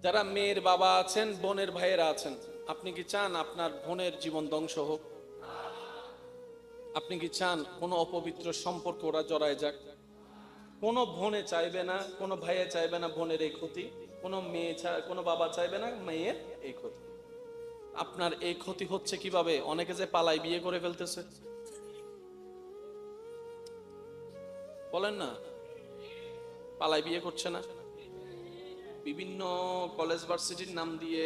যারা মেয়ের বাবা আছেন, বোনের ভাইয়েরা আছেন, আপনি কি চান আপনার বোনের জীবন ধ্বংস হোক? আপনি কি চান কোনো অপবিত্র সম্পর্ক ওরা জড়ায় যাক? কোনো বোনে চাইবে না, কোনো ভাইয়ে চাইবে না বোনের এই ক্ষতি, কোনো মেয়ে কোনো বাবা চাইবে না মেয়ের এই ক্ষতি। আপনার এই ক্ষতি হচ্ছে কিভাবে? অনেকে যে পালাই বিয়ে করে ফেলতেছে, বলেন না, পালাই বিয়ে করছে না, বিভিন্ন কলেজ ভার্সিটির নাম দিয়ে।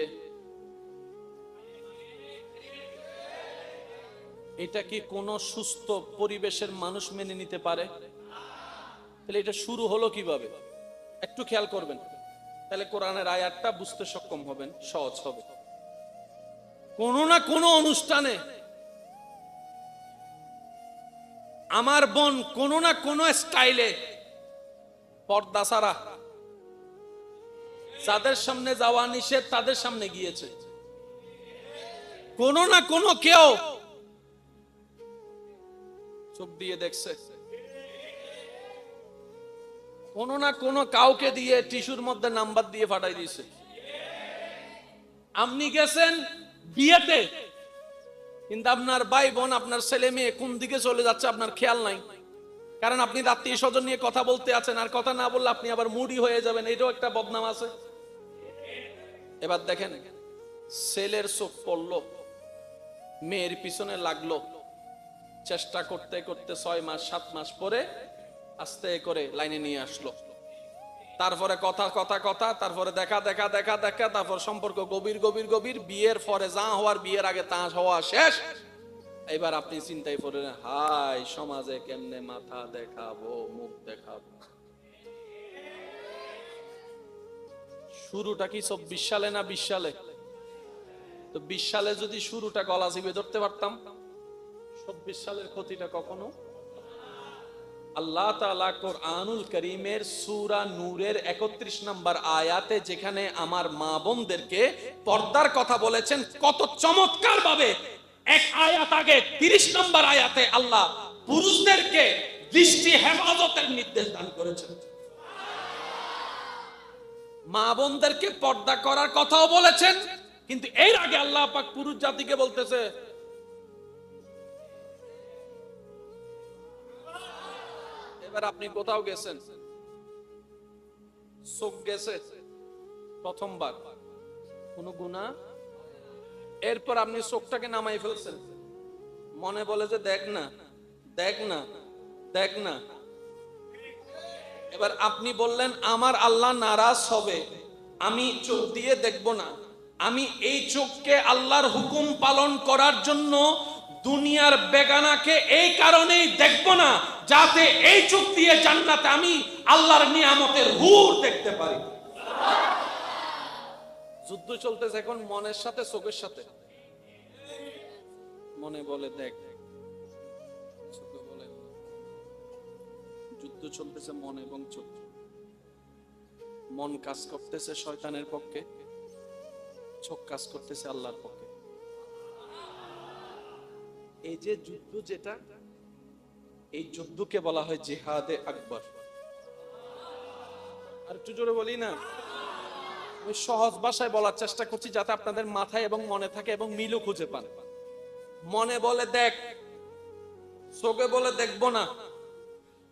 এটা কি কোনো সুস্থ পরিবেশের মানুষ মেনে নিতে পারে? তাহলে এটা শুরু হলো কিভাবে একটু খেয়াল করবেন, তাহলে কোরআনের আয়াতটা বুঝতে সক্ষম হবেন, সহজ হবে। কোনো না কোনো অনুষ্ঠানে আমার বোন কোনো না কোনো স্টাইলে পর্দা ছাড়া, যাদের সামনে যাওয়া নিষেধ তাদের সামনে গিয়েছে। কোনো না কোনো কেউ চোখ দিয়ে দেখছে, কোনো না কোনো কাউকে দিয়ে টিস্যুর মধ্যে নাম্বার দিয়ে ফাটাই দিয়েছে। আপনি গেছেন বিয়েতে, কিন্তু আপনার ভাই বোন, আপনার ছেলে মেয়ে কোন দিকে চলে যাচ্ছে আপনার খেয়াল নাই, কারণ আপনি আত্মীয় স্বজন নিয়ে কথা বলতে আছেন, আর কথা না বললে আপনি আবার মুডি হয়ে যাবেন, এটাও একটা বদনাম আছে। এবার দেখেন, ছেলের চোখ পড়লো, মেয়ের পিছনে লাগলো, চেষ্টা করতে করতে 6 মাস 7 মাস পরে আস্তে করে লাইনে নিয়ে আসলো। তারপরে কথা কথা কথা, তারপরে দেখা দেখা দেখা দেখা, তারপর সম্পর্ক গভীর গভীর গভীর, বিয়ের পরে যা হওয়ার বিয়ের আগে তা হওয়া শেষ। এবার আপনি চিন্তায় পড়লেন, হাই সমাজে কেমনে মাথা দেখাবো, মুখ দেখাবো। শুরুটা কি 24 সালে না 20 সালে? তো 20 সালে যদি শুরুটা গলা চিপে ধরতে পারতাম, 24 সালের ক্ষতিটা কখনো। আল্লাহ তাআলা কোরআনুল কারীমের সূরা নূরের 31 নম্বর আয়াতে যেখানে আমার মা বোনদেরকে পর্দার কথা বলেছেন, কত চমৎকার ভাবে এক আয়াত আগে 30 নম্বর আয়াতে আল্লাহ পুরুষদেরকে দৃষ্টি হেফাজতের নির্দেশ দান করেছেন। মা বোনদেরকে পর্দা করার কথাও বলেছেন, কিন্তু এর আগে আল্লাহ পাক পুরুষ জাতিকে বলতেছে, এবার আপনি কোথাও গেছেন, চোখ গেছে প্রথমবার, কোন গুনাহ, এরপর আপনি চোখটাকে নামাই ফেলছেন, মনে বলে যে দেখ না দেখ না দেখ না। এবার আপনি বললেন আমার আল্লাহ নারাজ হবে, আমি চোখ দিয়ে দেখব না, আমি এই চোখকে আল্লাহর হুকুম পালন করার জন্য দুনিয়ার বেগানাকে এই কারণেই দেখব না, যাতে এই চোখ দিয়ে জান্নাতে আমি আল্লাহর নিয়ামতের হুর দেখতে পারি। যুদ্ধ চলতেছে এখন মনের সাথে চোখের সাথে। মনে বলে দেখ, চোখে বলে, যুদ্ধ চলতেছে মন এবং চোখ। মন কাজ করতেছে শয়তানের পক্ষে, চোখ কাজ করতেছে আল্লাহর পক্ষে। এই যে যুদ্ধ, যেটা এই যুদ্ধকে বলা হয় জিহাদে আকবর। আর একটু জোরে বলি না, আমি সহজ ভাষায় বলার চেষ্টা করছি যাতে আপনাদের মাথায় এবং মনে থাকে এবং মিলও খুঁজে পান। মনে বলে দেখ, চোখে বলে দেখবো না।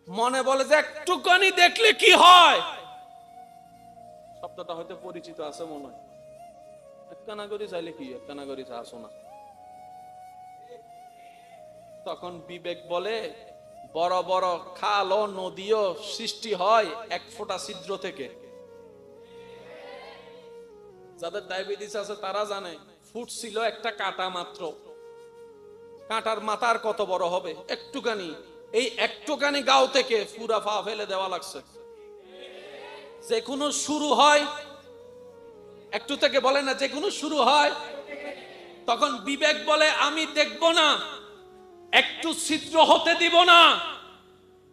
মনে বলে যে একটুখানি দেখলে কি হয়, শব্দটা হয়তো পরিচিত আছে মনে হয়, একখানা করি চাইলে কি, একখানা করি আসো না। তখন বিবেক বলে বড় বড় খাল ও নদীও সৃষ্টি হয় এক ফোঁটা ছিদ্র থেকে। যাদের ডায়াবেটিস আছে তারা জানে, ফুট ছিল একটা কাঁটা মাত্র, কাঁটার মাথার কত বড় হবে, একটুখানি, এই একটুখানি গাও থেকে পুরা পা ফেলে দেওয়া লাগছে। যে কোনো শুরু হয় একটু থেকে, বলে না, যে কোনো শুরু হয়। তখন বিবেক বলে আমি দেখব না, একটু ছিদ্র হতে দিব না।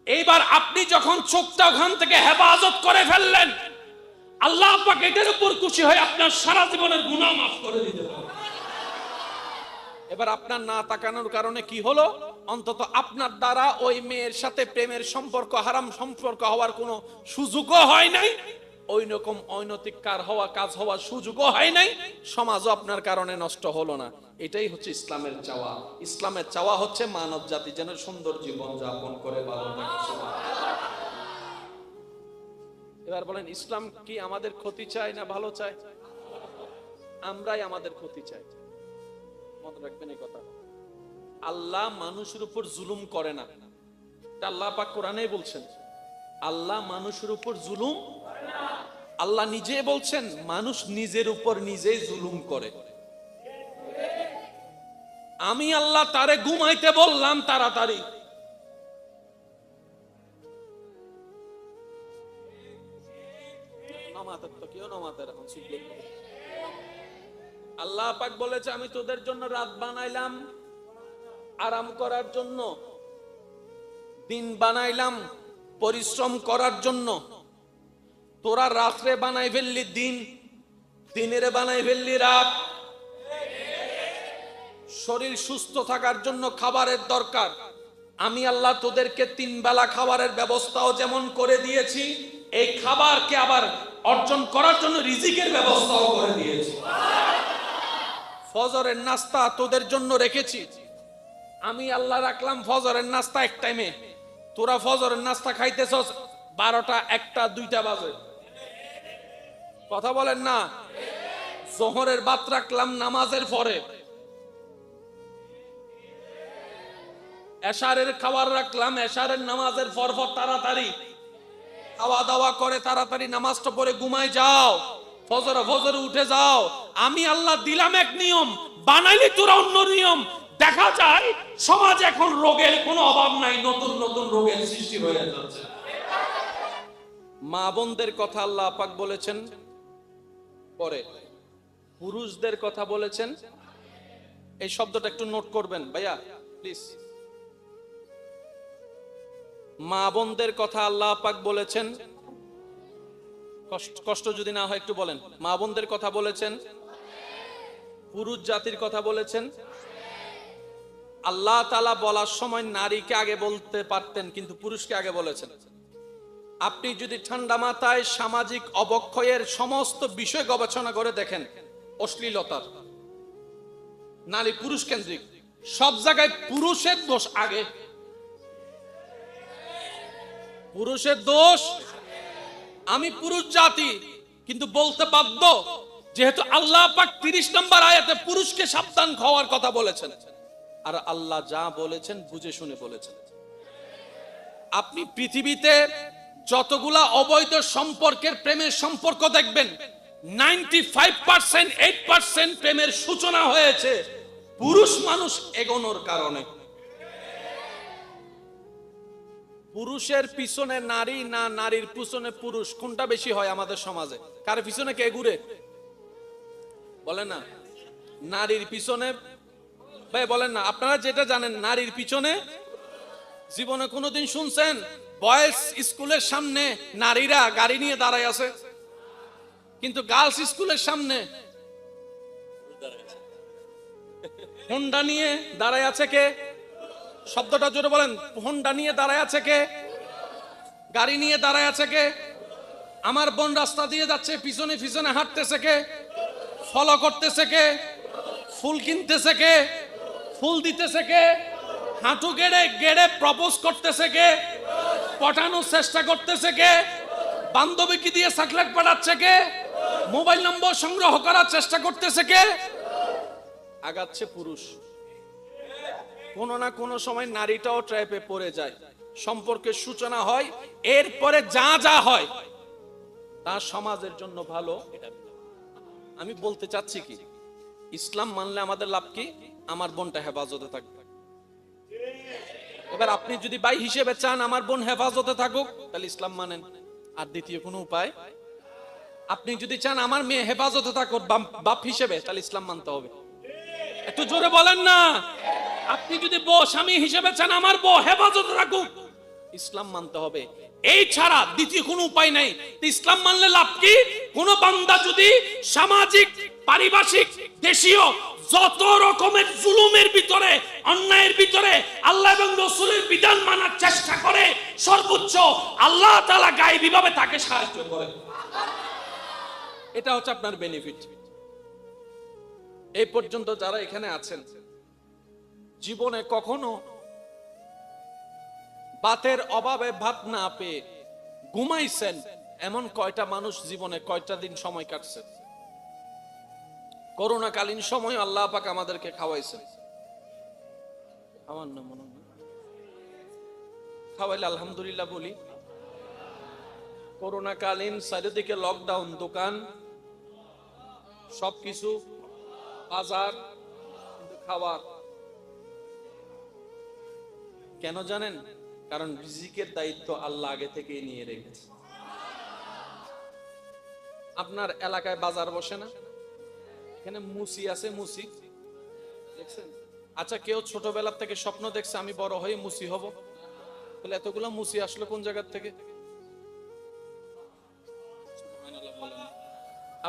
এইবার আপনি যখন চোখটা ওখান থেকে হেফাজত করে ফেললেন, আল্লাহ পাক এটার উপর খুশি হয়ে আপনার সারা জীবনের গুনাহ মাফ করে দিতে পারেন। এবার আপনার না তাকানোর কারণে কি হলো? অন্তত আপনার দ্বারা ওই মেয়ের সাথে প্রেমের সম্পর্ক, হারাম সম্পর্ক হওয়ার কোনো সুযোগও হয় নাই, ওই রকম অনৈতিক কাজ হওয়ার সুযোগও হয় নাই, সমাজও আপনার কারণে নষ্ট হলো না। এটাই হচ্ছে ইসলামের চাওয়া। ইসলামের চাওয়া হচ্ছে মানব জাতি যেন সুন্দর জীবন যাপন করে ভালো থাকে। এবার বলেন, ইসলাম কি আমাদের ক্ষতি চায় না ভালো চায়? আমরাই আমাদের ক্ষতি চাই। মনে রাখবেন এই কথা। আল্লাহ মানুষের উপর জুলুম করে না, আল্লাহ পাক কোরআনেই বলছেন। আল্লাহ মানুষের উপর জুলুম, আল্লাহ নিজে বলছেন মানুষ নিজের উপর নিজেই জুলুম করে। আমি আল্লাহ তারে ঘুমাইতে বললাম তাড়াতাড়ি, আল্লাহ পাক বলেছে আমি তোদের জন্য রাত বানাইলাম আরাম করার জন্য, দিন বানাইলাম পরিশ্রম করার জন্য। তোরা রাত্রে বানাই ফেললি দিন, দিনের বানাই ফেললি রাত। শরীর সুস্থ থাকার জন্য খাবারের দরকার, আমি আল্লাহ তোদেরকে 3 বেলা খাবারের ব্যবস্থাও যেমন করে দিয়েছি, এই খাবারকে আবার অর্জন করার জন্য রিজিকের ব্যবস্থাও করে দিয়েছি। ফজরের নাস্তা তোদের জন্য রেখেছি, আমি আল্লাহ রাখলাম ফজরের নাস্তা এক টাইমে। তোরা ফজরের নাস্তা খাইতেছস 12টা 1টা 2টা বাজে, কথা বলেন না। জোহরের ভাত রাখলাম নামাজের পরে, এশারের খাবার রাখলাম এশারের নামাজের পর তাড়াতাড়ি খাওয়া দাওয়া করে তাড়াতাড়ি নামাজটা পড়ে ঘুমায় যাও, ফজরে উঠে যাও। আমি আল্লাহ দিলাম এক নিয়ম, বানাইলি তোরা অন্য নিয়ম। দেখা যায় সমাজ এখন রোগের কোনো অভাব নাই, নতুন নতুন রোগের সৃষ্টি হয়ে যাচ্ছে। মা বোনদের কথা আল্লাহ পাক বলেছেন পরে, পুরুষদের কথা বলেছেন। এই শব্দটা একটু নোট করবেন ভাইয়া প্লিজ। মা বোনদের কথা আল্লাহ পাক বলেছেন, কষ্ট যদি না হয় একটু বলেন। মা বোনদের কথা বলেছেন, পুরুষ জাতির কথা বলেছেন। আল্লাহ তাআলা বলার সময় নারীকে আগে বলতে পারতেন, কিন্তু পুরুষকে আগে বলেছেন। আপনি যদি ঠান্ডা মাথায় সামাজিক অবক্ষয়ের সমস্ত বিষয় গবেষণা করে দেখেন, অশ্লীলতার, নারী পুরুষ কেন্দ্রিক, সব জায়গায় পুরুষের দোষ আগে, পুরুষের দোষ। আমি পুরুষ জাতি, কিন্তু বলতে বাধ্য, যেহেতু আল্লাহ পাক 30 নম্বর আয়াতে পুরুষকে সাবধান হওয়ার কথা বলেছেন, আর আল্লাহ যা বলেছেন বুঝে শুনে বলেছেন। আপনি পৃথিবীতে যতগুলা অবৈধ সম্পর্কের প্রেমের সম্পর্ক দেখবেন, 95% 8% প্রেমের সূচনা হয়েছে পুরুষ মানুষ এগোনোর কারণে। পুরুষের পিছনে নারী না নারীর পিছনে পুরুষ, কোনটা বেশি হয় আমাদের সমাজে? কার পিছনে কে ঘুরে বলেন না? নারীর পিছনে। ভাই বলেন না, আপনারা যেটা জানেন নারীর পিছনে। জীবনে কোনোদিন শুনছেন বয়েজ স্কুলের সামনে নারীরা গাড়ি নিয়ে দাঁড়ায় আছে, কিন্তু গার্লস স্কুলের সামনে হোন্ডা নিয়ে দাঁড়ায় আছে কে? শব্দটা জোরে বলেন, হোন্ডা নিয়ে দাঁড়ায় আছে কে? গাড়ি নিয়ে দাঁড়ায় আছে কে? আমার বোন রাস্তা দিয়ে যাচ্ছে, পিছনে পিছনে হাঁটতেছে কে? ফলো করতেছে কে? ফুল কিনতেছে কে? ফুল দিতেছে কে? হাঁটু গেড়ে গেড়ে প্রপোজ করতেছে কে? পটানোর চেষ্টা করতেছে কে? বান্ধবীকে দিয়ে চকলেট পাঠাচ্ছে কে? মোবাইল নম্বর সংগ্রহ করার চেষ্টা করতেছে কে? আগাচ্ছে পুরুষ। কোনো না কোনো সময় নারীটাও ট্র্যাপে পড়ে যায়, সম্পর্কের সূচনা হয়, এরপরে যা যা হয় তা সমাজের জন্য ভালো। আমি বলতে চাচ্ছি কি, ইসলাম মানলে আমাদের লাভ কি? আমার বোনটা হেফাজতে থাকবে। এবার আপনি যদি ভাই হিসেবে চান আমার বোন হেফাজতে থাকুক, তাহলে ইসলাম মানেন, আর দ্বিতীয় কোনো উপায়। আপনি যদি চান আমার মেয়ে হেফাজতে থাকুক বাপ হিসেবে, তাহলে ইসলাম মানতে হবে। একটু জোরে বলেন না। আপনি যদি বউ স্বামী হিসেবে চান আমার বউ হেফাজতে থাকুক, ইসলাম মানতে হবে। এই ছাড়া দ্বিতীয় কোনো উপায় নাই। ইসলাম মানলে লাভ কি? কোন বান্দা যদি সামাজিক, পারিভাষিক, দেশীয় যত রকমের জুলুমের ভিতরে, অন্যায়ের ভিতরে আল্লাহ এবং রাসূলের বিধান মানার চেষ্টা করে, সর্বোচ্চ আল্লাহ তাআলা গায়েবীভাবে তাকে সাহায্য করে। এটা হচ্ছে আপনার বেনিফিট। এই পর্যন্ত যারা এখানে আছেন, জীবনে কখনো ভাতের অভাবে ভাত না পেয়ে ঘুমাইছেন এমন কয়টা মানুষ জীবনে কয়টা দিন সময় কাটছে? করোনাকালীন সময় আল্লাহ পাক আমাদেরকে খাওয়াইছেন। খাওয়ান না মনে হয়, খাওয়াইলে আলহামদুলিল্লাহ বলি। করোনাকালীন চারিদিকে লকডাউন, দোকান সবকিছু, বাজার, কিন্তু খাবার কেন জানেন? কারণ রিজিকের দায়িত্ব আল্লাহ আগে থেকেই নিয়ে রেখেছে। আপনার এলাকায় বাজার বসে না? এখানে মুসি আছে, মুসি দেখছেন? আচ্ছা, কেউ ছোটবেলার থেকে স্বপ্ন দেখছে আমি বড় হয়ে মুসি হব? তাহলে এতগুলো মুসি আসলো কোন জায়গা থেকে?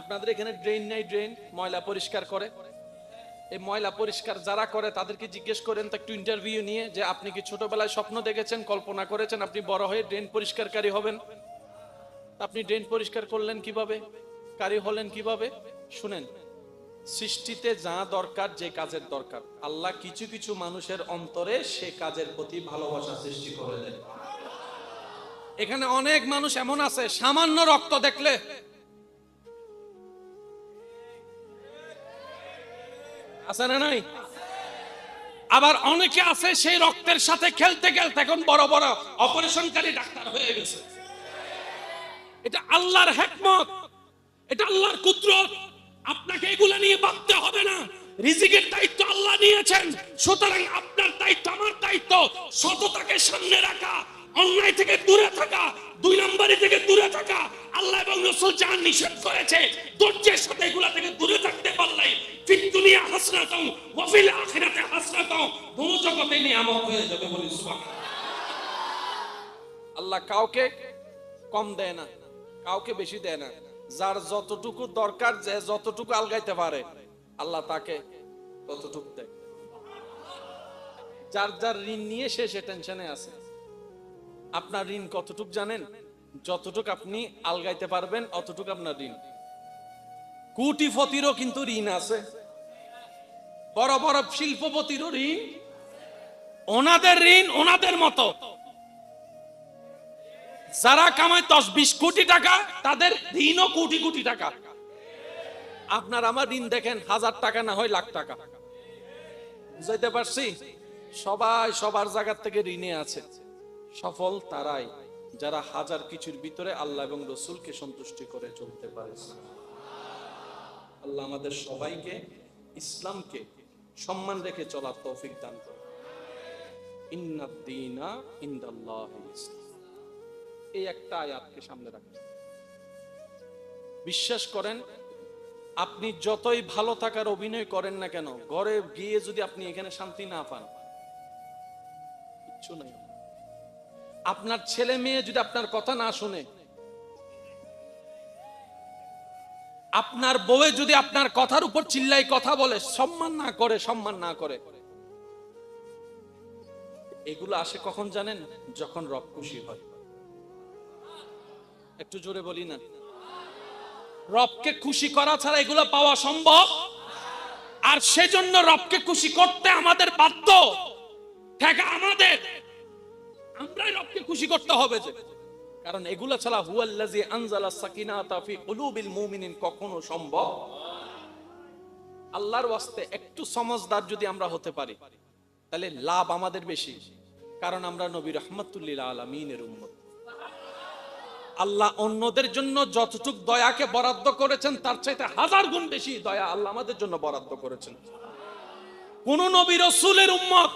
আপনাদের এখানে ড্রেন নাই? ড্রেন ময়লা পরিষ্কার করে। এই ময়লা পরিষ্কার যারা করে তাদেরকে জিজ্ঞেস করেন তো একটু ইন্টারভিউ নিয়ে, যে আপনি কি ছোটবেলায় স্বপ্ন দেখেছেন, কল্পনা করেছেন আপনি বড় হয়ে ড্রেন পরিষ্কারকারী হবেন? আপনি ড্রেন পরিষ্কার করলেন কিভাবে, কারি হলেন কিভাবে? শুনেন, সৃষ্টিতে যা দরকার, যে কাজের দরকার, আল্লাহ কিছু কিছু মানুষের অন্তরে সে কাজের প্রতি ভালোবাসা সৃষ্টি করে দেন। এখানে অনেক মানুষ এমন আছে সামান্য রক্ত দেখলে আছে না নাই? আবার অনেকে আছে সেই রক্তের সাথে খেলতে খেলতে এখন বড় বড় অপারেশনকারী ডাক্তার হয়ে গেছে। এটা আল্লাহর হিকমত, এটা আল্লাহর কুদরত। আপনাকে এগুলা নিয়ে ভাবতে হবে না। রিজিকের দায়িত্ব আল্লাহ নিয়েছেন, সুতরাং আপনার দায়িত্ব, আমার দায়িত্ব সততাকে সামনে রাখা, অন্যায় থেকে দূরে থাকা, দুই নম্বরই থেকে দূরে থাকা। আল্লাহ এবং রাসূল যা নিষেধ করেছে ধৈর্যের সাথে এগুলা থেকে দূরে থাকতে পারলেই ফিদ দুনিয়া হাসনাতাও ওয়া ফিল আখিরাতি হাসনাতাও, দুই জগতে নিয়ামত হয়ে যাবে। বলি সুবহানাল্লাহ। আল্লাহ কাউকে কম দেয় না, কাউকে বেশি দেয় না। যার যতটুকু দরকার, যে যতটুকু আলগাইতে পারে আল্লাহ তাকে ততটুকু দেয়। যার যার ঋণ নিয়ে সে টেনশনে আছে। আপনার ঋণ কতটুকু জানেন? যতটুকু আপনি আলগাইতে পারবেন অতটুকু আপনার ঋণ। কোটিপতিরও কিন্তু ঋণ আছে, বড় বড় শিল্পপতিরও ঋণ, ওনাদের ঋণ ওনাদের মতো। যারা কামায় 10-20 কোটি টাকা তাদের ঋণও কোটি কোটি টাকা। আপনার আমার ঋণ দেখেন 1000 টাকা না হয় লাখ টাকা। বুঝাইতে পারছি? সবাই সবার জায়গা থেকে ঋণে আছে। সফল তারাই যারা হাজার কিছুর ভিতরে আল্লাহ এবং রসুলকে সন্তুষ্টি করে চলতে পারে। আল্লাহ আমাদের সবাইকে ইসলামকে সম্মান রেখে চলার তৌফিক দান করুন। ইন্নাদ দীনা ইনদাল্লাহিল ইসলাম। এই একটা আয়াতকে সামনে রাখেন। বিশ্বাস করেন, আপনি যতই ভালো থাকার অভিনয় করেন না কেন, ঘরে গিয়ে যদি আপনি এখানে শান্তি না পান, কিচ্ছু নাই। আপনার ছেলে মেয়ে যদি আপনার কথা না শুনে, আপনার বউ যদি আপনার কথার উপর চিল্লাই কথা বলে, সম্মান না করে, এগুলো আসে কখন জানেন? যখন রব খুশি হয়। একটু জোরে বলি না? রবকে খুশি করা ছাড়া এগুলো পাওয়া সম্ভব। আর সেজন্য রবকে খুশি করতে আমাদের বাধ্য, ঠেকা আমাদের। আমরাই রবকে খুশি করতে হবে, যে কারণ এগুলা ছাড়া হুয়াল্লাযী আনজালা সাকিনাতা ফি কুলুবিল মুমিনিন কখনো সম্ভব। আল্লাহর ওয়াস্তে একটু সমঝদার যদি আমরা হতে পারি তাহলে লাভ আমাদের বেশি, কারণ আমরা নবী রাহমাতুল লিল আলামিনের উম্মত। আল্লাহ অন্যদের জন্য যতটুক দয়াকে বরাদ্দ করেছেন তার চাইতে 1000 গুণ বেশি দয়া আল্লাহ আমাদের জন্য বরাদ্দ করেছেন। কোন নবী রাসূলের উম্মত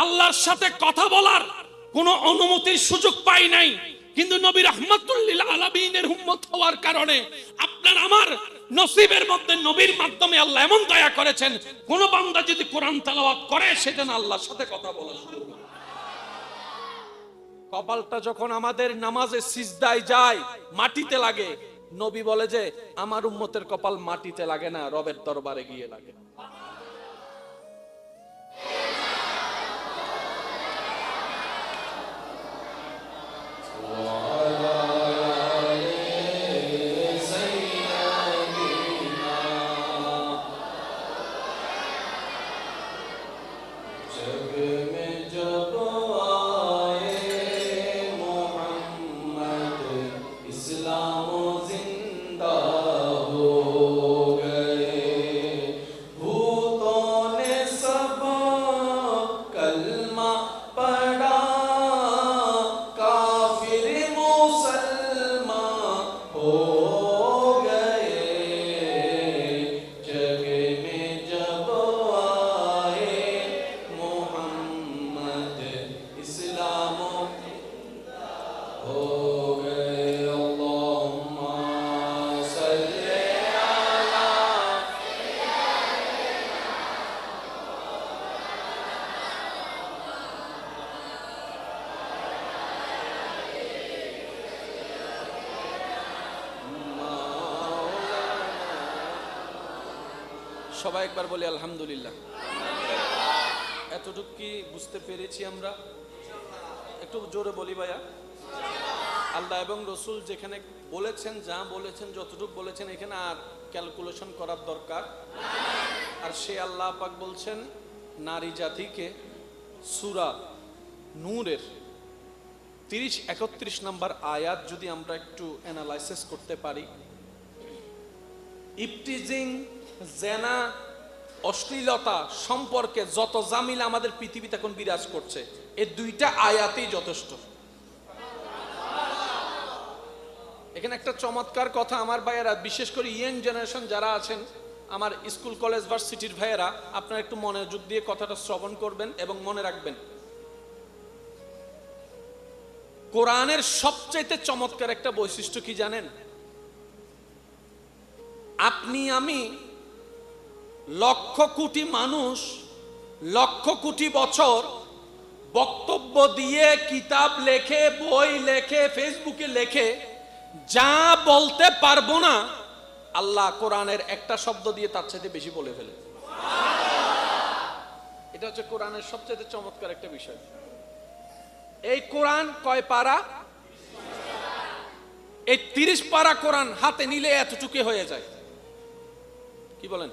আল্লাহর সাথে কথা বলার কোন অনুমতির সুযোগ পাই নাই, কিন্তু নবী রাহমাতুল লিল আলামিনের উম্মত হওয়ার কারণে আপনার আমার নসিবের মধ্যে নবীর মাধ্যমে আল্লাহ এমন দয়া করেছেন, কোন বান্দা যদি কোরআন তেলাওয়াত করে সেজন্য আল্লাহর সাথে কথা বলা শুরু করে। কপালটা যখন আমাদের নামাজে সিজদায় যায়, মাটিতে লাগে, নবী বলে যে আমার উম্মতের কপাল মাটিতে লাগে না, রবের দরবারে গিয়ে লাগে। সবাই একবার বলি আলহামদুলিল্লাহ। এতটুকু কি বুঝতে পেরেছি আমরা? একটু জোরে বলি ভাইয়া। আল্লাহ এবং রসুল যেখানে বলেছেন, যা বলেছেন, যতটুকু বলেছেন, এখানে আর ক্যালকুলেশন করার দরকার। আর সে আল্লাহ পাক বলছেন নারী জাতিকে সূরা নূরের 30-31 নম্বর আয়াত যদি আমরা একটু অ্যানালাইসিস করতে পারি, ইফটিজিং, জেনা, অশ্লীলতা সম্পর্কে যত জামিলা আমাদের পৃথিবীতে এখন বিরাজ করছে, এই দুইটা আয়াতেই যথেষ্ট। এখানে একটা চমৎকার কথা আমার ভাইয়েরা, বিশেষ করে ইয়ং জেনারেশন যারা আছেন, আমার স্কুল কলেজ ভার্সিটির ভাইয়েরা, আপনারা একটু মনোযোগ দিয়ে কথাটা শ্রবণ করবেন এবং মনে রাখবেন। কোরআনের সবচাইতে চমৎকার একটা বৈশিষ্ট্য কি জানেন? আপনি আমি লক্ষ কোটি মানুষ লক্ষ কোটি বছর বক্তব্য দিয়ে, কিতাব লেখে, বই লেখে, ফেসবুকে লেখে, যা বলতে পারবো না, আল্লাহ কোরআনের একটা শব্দ দিয়ে তার চাইতে বেশি বলে ফেলে। এটা হচ্ছে কোরআনের সবচেয়ে চমৎকার একটা বিষয়। এই কোরআন কয় পারা? এই 30 পারা কোরআন হাতে নিলে এতটুকু হয়ে যায়। কি বলেন?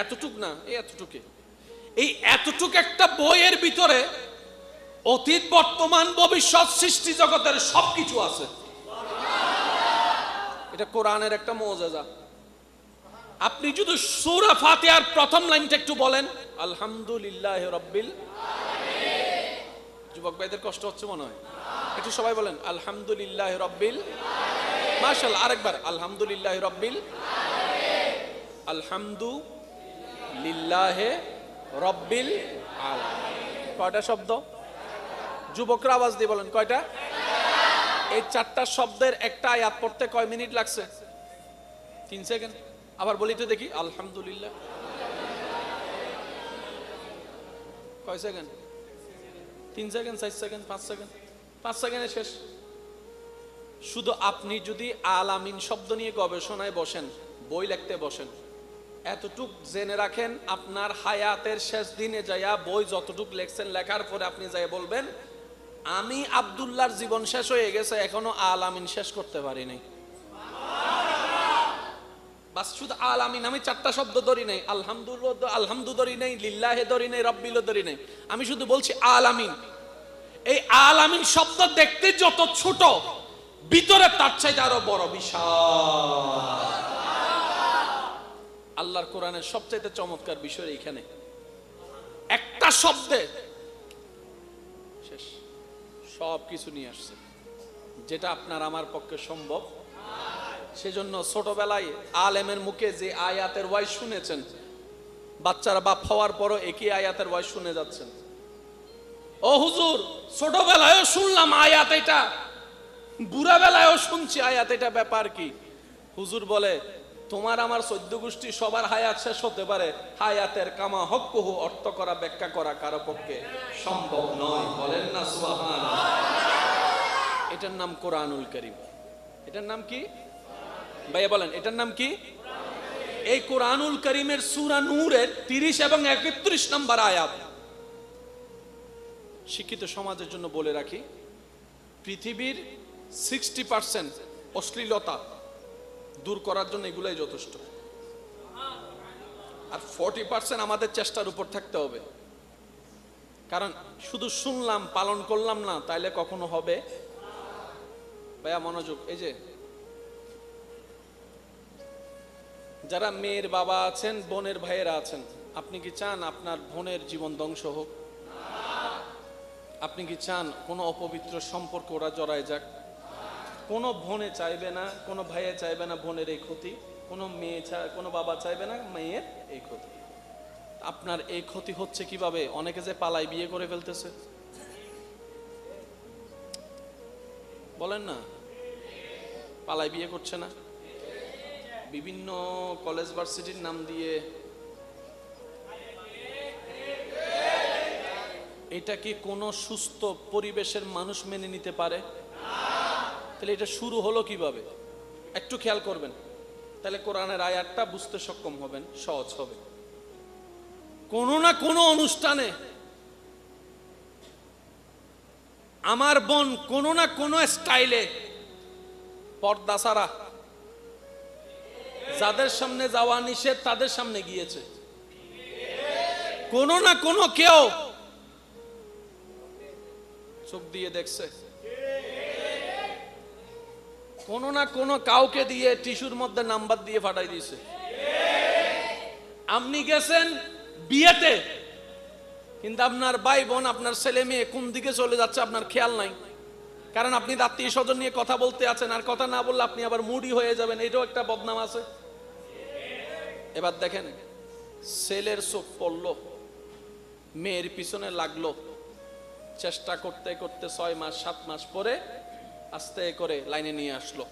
এতটুক না, এই এতটুকু। এই এতটুক একটা বইয়ের ভিতরে অতীত, বর্তমান, ভবিষ্যৎ, সৃষ্টি জগতের সবকিছু আছে। এটা কোরআনের একটা মুআজিজা। আপনি যদি সূরা ফাতিহার প্রথম লাইনটা একটু বলেন, আলহামদুলিল্লাহি রাব্বিল আলামিন। যুবক ভাইদের কষ্ট হচ্ছে মনে হয়, একটু সবাই বলেন আলহামদুলিল্লাহি রাব্বিল আলামিন। মাশাআল্লাহ, আরেকবার আলহামদুলিল্লাহি রাব্বিল আলামিন। আলহামদুলিল্লাহি রাব্বিল আলামিন। কয়টা শব্দ? যুবকরা আওয়াজ দিয়ে বলেন কয়টা? এই 4টা শব্দের একটা আয়াত পড়তে কয় মিনিট লাগছে? 3 সেকেন্ড। আবার বলি তো দেখি, আলহামদুলিল্লাহ। কয় সেকেন্ড? 3 second, 4 second, 5 second. 5 সেকেন্ডে শেষ। শুধু আপনি যদি আলামিন শব্দ নিয়ে গবেষণায় বসেন, বই লিখতে বসেন, এতটুক জেনে রাখেন, আপনার হায়াতের শেষ দিনে যাইয়া বই যতটুক লেখছেন, লেখার পরে আপনি যাই বলবেন, আমি আব্দুল্লাহর জীবন শেষ হয়ে গেছে, এখনো আলামিন শেষ করতে পারিনি। বাস শুধু আলামিন, আমি 4টা শব্দ ধরি নাই, আলহামদু ধরি নাই, লিল্লাহে ধরি নাই, রব্বিল ধরি নাই, আমি শুধু বলছি আলামিন। এই আলামিন শব্দ দেখতে যত ছোট, ভিতরে তার চাইতে আরো বড়, বিশাল। আল্লাহর কোরআনের সবচাইতে চমৎকার বিষয় এখানে, একটা শব্দে শেষ সব কিছু নিয়ে আসছে, যেটা আপনার আমার পক্ষে সম্ভব। সেজন্য ছোটবেলায় আলেমের মুখে যে আয়াতের ওয়াইজ শুনেছেন, বাচ্চারা বাপ হওয়ার পরও একই আয়াতের ওয়াইজ শুনে যাচ্ছেন। ও হুজুর, ছোটবেলায়ও শুনলাম আয়াত এটা, বুড়া বেলায়ও শুনছি আয়াত এটা, ব্যাপার কি? হুজুর বলে, তোমার আমার 14 গোষ্ঠী সবার হায়াত শেষ হতে পারে, হায়াতের কামা হক্কুহু অর্থ করা, ব্যাখ্যা করা কারো পক্ষে সম্ভব নয়। বলেন না সুবহানাল্লাহ। এটার নাম কোরআনুল কারীম। এটার নাম কি ভাইয়া বলেন? এটার নাম কি? এই কোরআনুল কারীমের সূরা নূরের 30 এবং 31 নম্বর আয়াত। শিক্ষিত সমাজের জন্য বলে রাখি, পৃথিবীর 60% অশ্লীলতা দূর করার জন্য এগুলাই যথেষ্ট, আর 40% আমাদের চেষ্টার উপর থাকতে হবে। কারণ শুধু শুনলাম, পালন করলাম না, তাইলে কখনো হবে? ভাইয়া মনোযোগ। এই যে যারা মেয়ের বাবা আছেন, বোনের ভাইয়েরা আছেন, আপনি কি চান আপনার বোনের জীবন ধ্বংস হোক? আপনি কি চান কোনো অপবিত্র সম্পর্ক ওরা জড়ায় যাক? কোনো বোনে চাইবে না, কোনো ভাইয়ে চাইবে না বোনের এই ক্ষতি, কোনো মেয়ে কোনো বাবা চাইবে না মেয়ের এই ক্ষতি। আপনার এই ক্ষতি হচ্ছে কিভাবে? অনেকে যে পালাই বিয়ে করে ফেলতেছে, বলেন না, পালাই বিয়ে করছে না, বিভিন্ন কলেজ ভার্সিটির নাম দিয়ে। এটা কি কোনো সুস্থ পরিবেশের মানুষ মেনে নিতে পারে? তাহলে এটা শুরু হলো কিভাবে? একটু খেয়াল করবেন। তাহলে কোরআনের আয়াতটা বুঝতে সক্ষম হবেন, সহজ হবে। কোনো না কোনো অনুষ্ঠানে আমার বোন কোনো না কোনো স্টাইলে পর্দা ছাড়া, যাদের সামনে যাওয়া নিষেধ তাদের সামনে গিয়েছে। কোনো না কোনো কেউ চোখ দিয়ে দেখছে, কোনো না কোনো কাউকে দিয়ে টিস্যুর মধ্যে নাম্বার দিয়ে ফাটাই দিয়েছে। আপনি গেছেন বিয়েতে, কিন্তু আপনার ভাই বোন, আপনার ছেলে মেয়ে কোন দিকে চলে যাচ্ছে আপনার খেয়াল নাই, কারণ আপনি আত্মীয় স্বজন নিয়ে কথা বলতে আছেন, আর কথা না বললে আপনি আবার মুডি হয়ে যাবেন, এটাও একটা বদনাম আছে। এবার দেখেন, ছেলের চোখ পড়লো, মেয়ের পিছনে লাগলো, চেষ্টা করতে করতে 6 মাস 7 মাস পরে আস্তে করে লাইনে নিয়ে আসলো।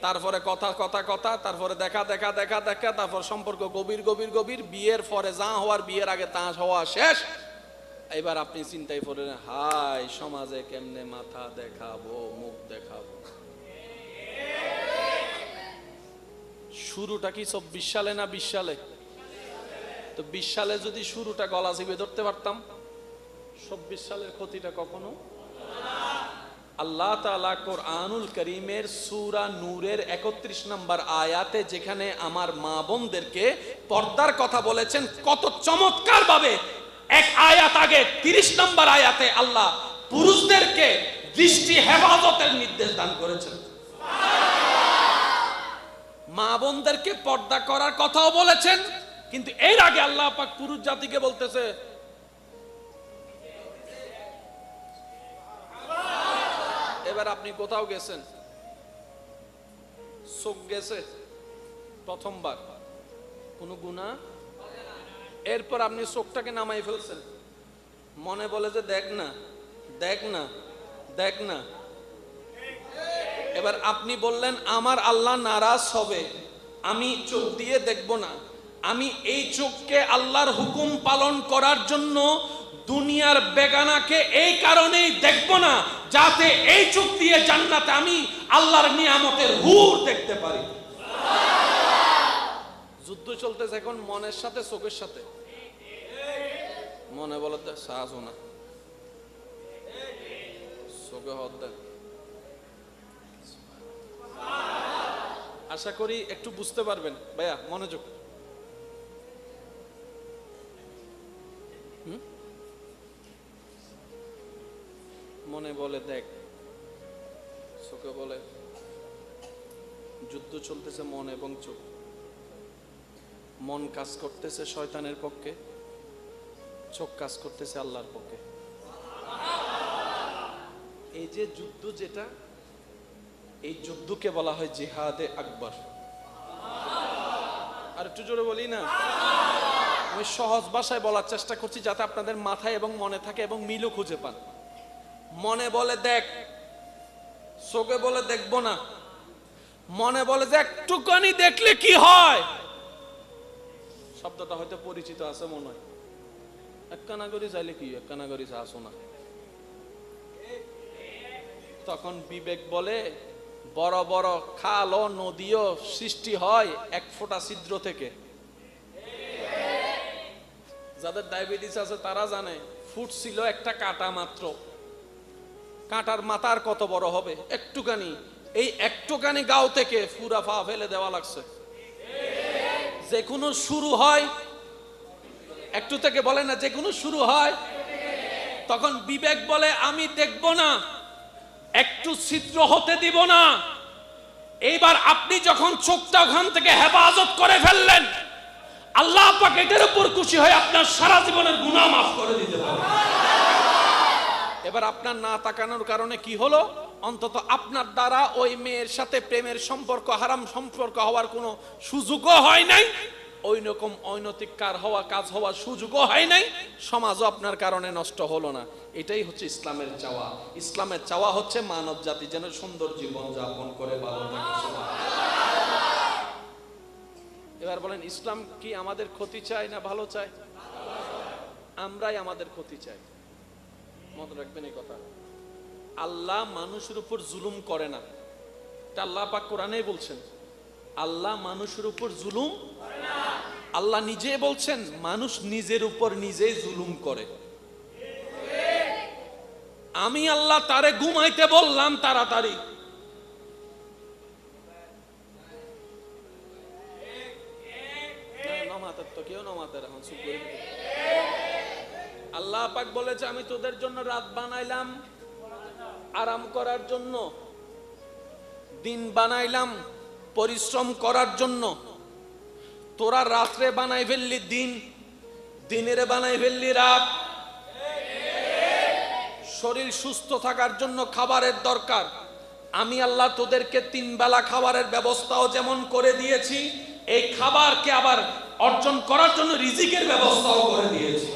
তারপরে কথা কথা কথা, তারপরে দেখা দেখা দেখা দেখা, তারপর সম্পর্ক গভীর গভীর গভীর, বিয়ের পরে যা হওয়ার বিয়ের আগে তা হওয়া শেষ। এবার আপনি চিন্তায় পড়লেন, হাই সমাজে কেমনে মাথা দেখাবো, মুখ দেখাবো। শুরুটা কি 24 সালে না 20 সালে? তো 20 সালে যদি শুরুটা গলা চিপে ধরতে পারতাম, 24 সালের ক্ষতিটা কখনো। আল্লাহ তাআলা কোরআনুল কারীমের সূরা নূরের 31 নম্বর আয়াতে যেখানে আমার মা বোনদেরকে পর্দার কথা বলেছেন, কত চমৎকার ভাবে এক আয়াত আগে 30 নম্বর আয়াতে আল্লাহ পুরুষদেরকে দৃষ্টি হেফাজতের নির্দেশ দান করেছেন। মা বোনদেরকে পর্দা করার কথাও বলেছেন, কিন্তু এর আগে আল্লাহ পাক পুরুষ জাতিকে বলতেছে এবার আপনি কোথাও গেছেন, চোখ গেছে প্রথমবার, কোনো গুনাহ, এরপর আপনি চোখটাকে নামাই ফেলছেন, মনে বলে যে দেখ না দেখ না দেখ না। এবার আপনি বললেন আমার আল্লাহ নারাজ হবে, আমি চোখ দিয়ে দেখব না, আমি এই চোখকে আল্লাহর হুকুম পালন করার জন্য দুনিয়ার বেগানাকে এই কারণেই দেখব না, যাতে এই চোখ দিয়ে জান্নাতে আমি আল্লাহর নিয়ামতের হুর দেখতে পারি। যুদ্ধ চলতেছে এখন মনের সাথে চোখের সাথে। মনে বলতে সাহস না, চোখে হদ দেন। আশা করি একটু বুঝতে পারবেন ভাইয়া, মনোযোগ। মনে বলে দেখ, চোখে বলে যুদ্ধ চলতেছে মন এবং চোখ। মন কাজ করতেছে শয়তানের পক্ষে, চোখ কাজ করতেছে আল্লাহর পক্ষে। এই যে যুদ্ধ, যেটা এই যুদ্ধকে বলা হয় জিহাদে আকবর। আর একটু জোরে বলি না, আমি সহজ ভাষায় বলার চেষ্টা করছি যাতে আপনাদের মাথায় এবং মনে থাকে এবং মিলও খুঁজে পান। মনে বলে দেখ, চোখে বলে দেখবো না। মনে বলে যে একটুখানি দেখলে কি হয়, শব্দটা হয়তো পরিচিত আছে মনে হয়। একখানা করি চাইলে কি, একখানা করি চাষো না। তখন বিবেক বলে বড় বড় খাল ও নদীও সৃষ্টি হয় এক ফোঁটা ছিদ্র থেকে। যাদের ডায়াবেটিস আছে তারা জানে, ফুট ছিল একটা কাঁটা মাত্র, কাঁটার মাথার কত বড় হবে, একটুখানি। এই একটুখানি গাও থেকে পুরা পা ফেলে দেওয়া লাগছে। যে কোনো শুরু হয় একটু থেকে, বলে না, যে কোনো শুরু হয়। তখন বিবেক বলে আমি দেখব না, একটু ছিদ্র হতে দিব না। এইবার আপনি যখন চোখটা ওখান থেকে হেফাজত করে ফেললেন, আল্লাহ পাক এটার উপর খুশি হয়ে আপনার সারা জীবনের গুনাহ মাফ করে দিতে পারে। এবার আপনার না তাকানোর কারণে কি হলো, অন্তত আপনার দ্বারা ওই মেয়ের সাথে প্রেমের সম্পর্ক, হারাম সম্পর্ক হওয়ার কোনো সুযোগও হয় নাই, ওই রকম অনৈতিক কাজ হওয়ার সুযোগও হয় নাই, সমাজও আপনার কারণে নষ্ট হলো না। এটাই হচ্ছে ইসলামের চাওয়া। ইসলামের চাওয়া হচ্ছে মানব জাতি যেন সুন্দর জীবন যাপন করে ভালো থাকে। এবার বলেন, ইসলাম কি আমাদের ক্ষতি চায় না ভালো চায়? আমরাই আমাদের ক্ষতি চাই। মনে রাখবেন এই কথা। আল্লাহ মানুষের উপর জুলুম করে না, এটা আল্লাহ পাক কোরআনেই বলছেন। আল্লাহ মানুষের উপর জুলুম, আল্লাহ নিজে বলছেন মানুষ নিজের উপর নিজেই জুলুম করে। আমি আল্লাহ তারে ঘুমাইতে বললাম তাড়াতাড়ি, আল্লাহ পাক বলেছে আমি তোদের জন্য রাত বানাইলাম আরাম করার জন্য, দিন বানাইলাম পরিশ্রম করার জন্য। তোরা রাত্রে বানাই ফেললি দিন, দিনের বানাই ফেললি রাত। শরীর সুস্থ থাকার জন্য খাবারের দরকার, আমি আল্লাহ তোদেরকে 3 বেলা খাবারের ব্যবস্থাও যেমন করে দিয়েছি, এই খাবারকে আবার অর্জন করার জন্য রিজিকের ব্যবস্থাও করে দিয়েছি।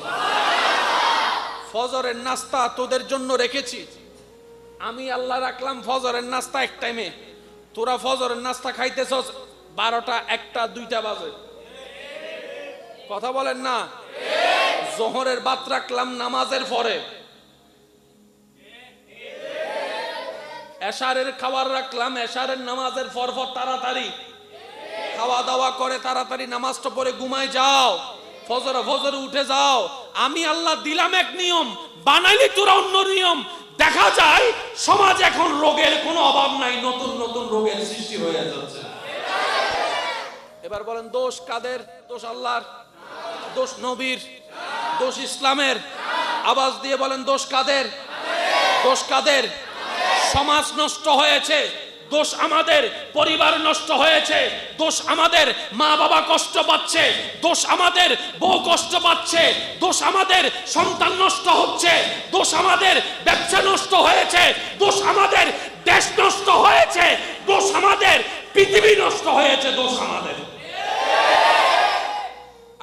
ফজরের নাস্তা তোদের জন্য রেখেছি, আমি আল্লাহ রাখলাম ফজরের নাস্তা এক টাইমে। তোরা ফজরের নাস্তা খাইতেছস 12টা 1টা 2টা বাজে, কথা বলেন না। জোহরের ভাত রাখলাম নামাজের পরে, এশারের খাবার রাখলাম এশারের নামাজের পর তাড়াতাড়ি খাওয়া দাওয়া করে তাড়াতাড়ি নামাজটা পড়ে ঘুমায় যাও, ফজরে উঠে যাও। আমি আল্লাহ দিলাম এক নিয়ম, বানাইলি তোরা অন্য নিয়ম। দেখা যায় সমাজ এখন রোগের কোনো অভাব নাই, নতুন নতুন রোগের সৃষ্টি হয়ে যাচ্ছে। এবার বলেন দোষ কাদের? দোষ আল্লাহর, দোষ নবীর, দোষ ইসলামের? আওয়াজ দিয়ে বলেন দোষ কাদের? দোষ কাদের? সমাজ নষ্ট হয়েছে, দোষ আমাদের। পরিবার নষ্ট হয়েছে, দোষ আমাদের। মা বাবা কষ্ট পাচ্ছে, দোষ আমাদের। বউ কষ্ট পাচ্ছে, দোষ আমাদের। সন্তান নষ্ট হচ্ছে, দোষ আমাদের। ব্যবসা নষ্ট হয়েছে, দোষ আমাদের। দেশ নষ্ট হয়েছে, দোষ আমাদের। পৃথিবী নষ্ট হয়েছে, দোষ আমাদের।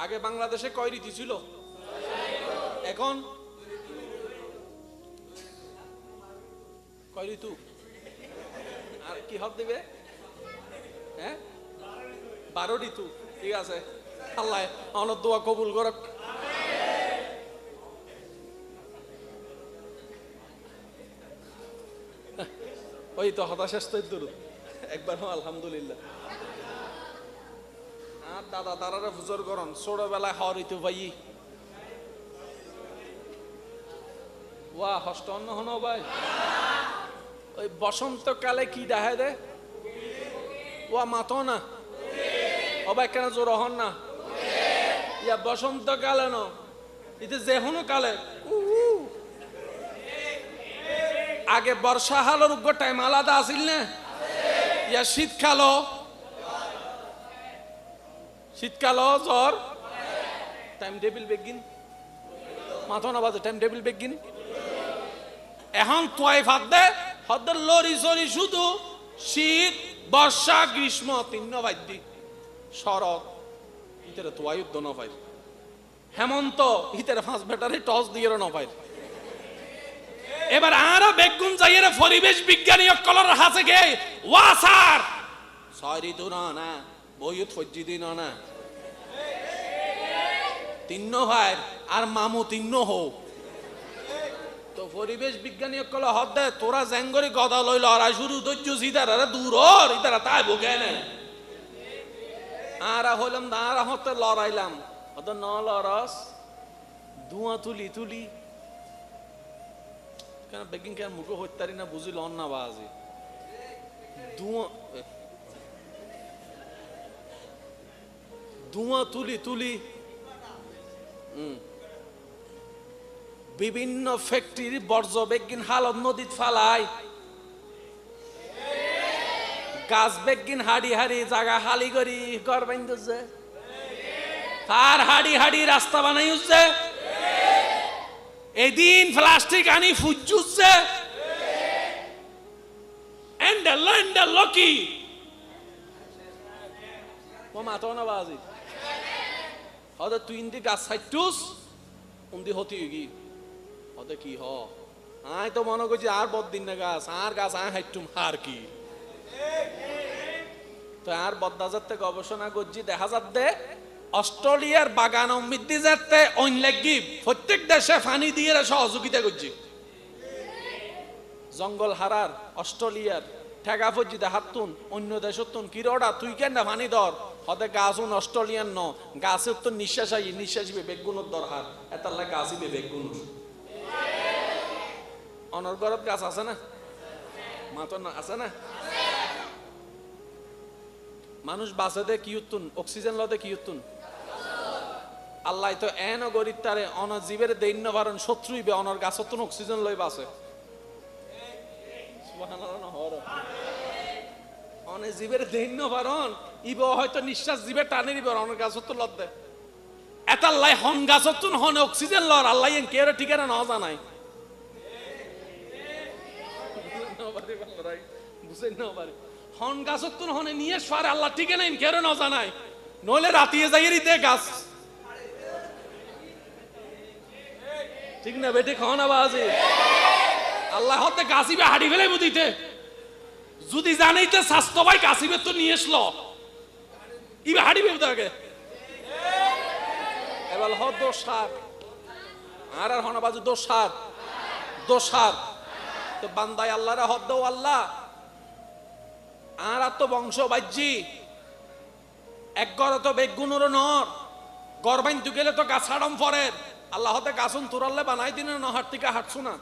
আগে বাংলাদেশে কয় রীতি ছিল? এখন কয় ঋতু? আর কি হক দিবে? হ্যাঁ, 12 ঋতু। ঠিক আছে, আল্লাহ আমার দোয়া কবুল করুক। ওই তো হতাশেষ তো দূর একবার আলহামদুলিল্লাহ। আর দাদা তারারে ফুজর করন ছোটবেলায় হওয়ার ঋতু ভাই ওয়া হষ্ট অন্য হন ভাই। ওই বসন্তকালে কি দেখা দেয় ওয়া মাতো না ও ভাই, কেন জোর হন না? ইয়া বসন্তকালে ন ইতে যে কোনো কালে আগে বর্ষা হালোর উগ্র টাইম আলাদা আসিল না, ইয়া শীতকালও জ্বর টাইম টেবিল বেগিন মাথো না বাজে টাইম টেবিল বেগিন। এখন তোয়াই ফাঁদ দে হদ্দের লরি সরি শুধু শীত বর্ষা গ্রীষ্ম 3 বাদ্যি শরৎ ইতারে তোয়াই উদ্দ ন পাই, হেমন্ত ইতারে 5 ব্যাটারি টস দিয়ে ন পাই। এবার আরো বেগুন যাইয়ের পরিবেশ বিজ্ঞানী অকলর হাসে গে ওয়াসার 6 ঋতু না বইত ফজ্জি দিন না 3 ভাই আর মামু 3 হো। তো পরিবেশ বিজ্ঞানী অকল হদ্দে তোরা জ্যাঙ্গরি গদা লই লড়াই শুরু ধৈর্য সিদার আরে দূর ইতারা তাই ভোগে না। আর হইলাম না আর হতে লড়াইলাম অত ন লড়স ধোঁয়া তুলি কেন বেগিং কেন মুখে হইতারি না বুঝিল না বাজি ধোঁয়া তুলি বিভিন্ন ফ্যাক্টরি বর্জ্য বেগিন হালত নদীত ফালাই, গাছ বেগিন হাড়ি জায়গা হালি করি ঘর বাইন্দছে, তার হাড়ি রাস্তা বানাইছে, এদিন প্লাস্টিক আনি ফুজুছে এন্ডেল কি ও মাতো না বাজি হদে তুই ইন্দি গাছ ছাইটুস উন্দি হতি গি হদে কি হ আয় তো মনে করছি আর বদিন না গাছ আয় হাইটুম আর কি তো আর বদ্দাজাতে গবেষণা করছি দেখা যাচ্ছে অস্ট্রেলিয়ার বাগান অমৃদ্ধি যাতে অনলাগি প্রত্যেক দেশে পানি দিয়ে সহযোগিতা করছে জঙ্গল হারার অস্ট্রেলিয়ার ঠেকা ফজিতে হাতুন অন্য দেশতুন কিরোড়া তুই কেন পানি দর হতে গাছুন অস্ট্রেলিয়ান ন গাছের তো নিঃশ্বাস আই নিঃশ্বাস বেগুনোর দরকার এতাল্লা গাছিবে বেগুন অনর্গরত গাছ আছে না মাতন আছে না মানুষ বাঁচে কি উত্তুন অক্সিজেন লতে কি উত্তুন আল্লাহ তো এন গরিব তারে অনজীবের দৈন্য বারণ শত্রুইবে অনর গাছতুন অক্সিজেন লই বাঁচে অনেক জীবের দৈন্য বারণ ইব হয়তো নিঃশ্বাস জীবের টানে নিবে অনেক গাছতুন লতে এত আল্লাহ হন গাছতুন হন অক্সিজেন লর আল্লাহ কে ঠিকানা ন জানাই বুঝেন না পারে হন গাছতুন হনে নিয়ে সারে আল্লাহ ঠিকানা কেন ন জানাই নইলে রাতিয়ে যাইয়েরই দে গাছ ঠিক না বেটে খাওয়া না বাজে আল্লাহ হতে গাছিবে হাড়ি ফেলে বুঝিতে যদি জানাইতে স্বাস্থ্য ভাই গাছিবে তো নিয়ে আসলো ইবে হাড়িবে তাকে এবার হ দোষার আর হনা বাজু দোষার তো বান্দাই আল্লাহ রে হদ দাও আল্লাহ আর তো বংশ বাজ্যি এক গড় তো বেগুনুর নর গরবাইন তু গেলে তো গাছ হাড়ম ফরের আল্লাহ হতে গাছুন তুরাল্লে বানাই দিন না হাট থেকে হাঁটছু না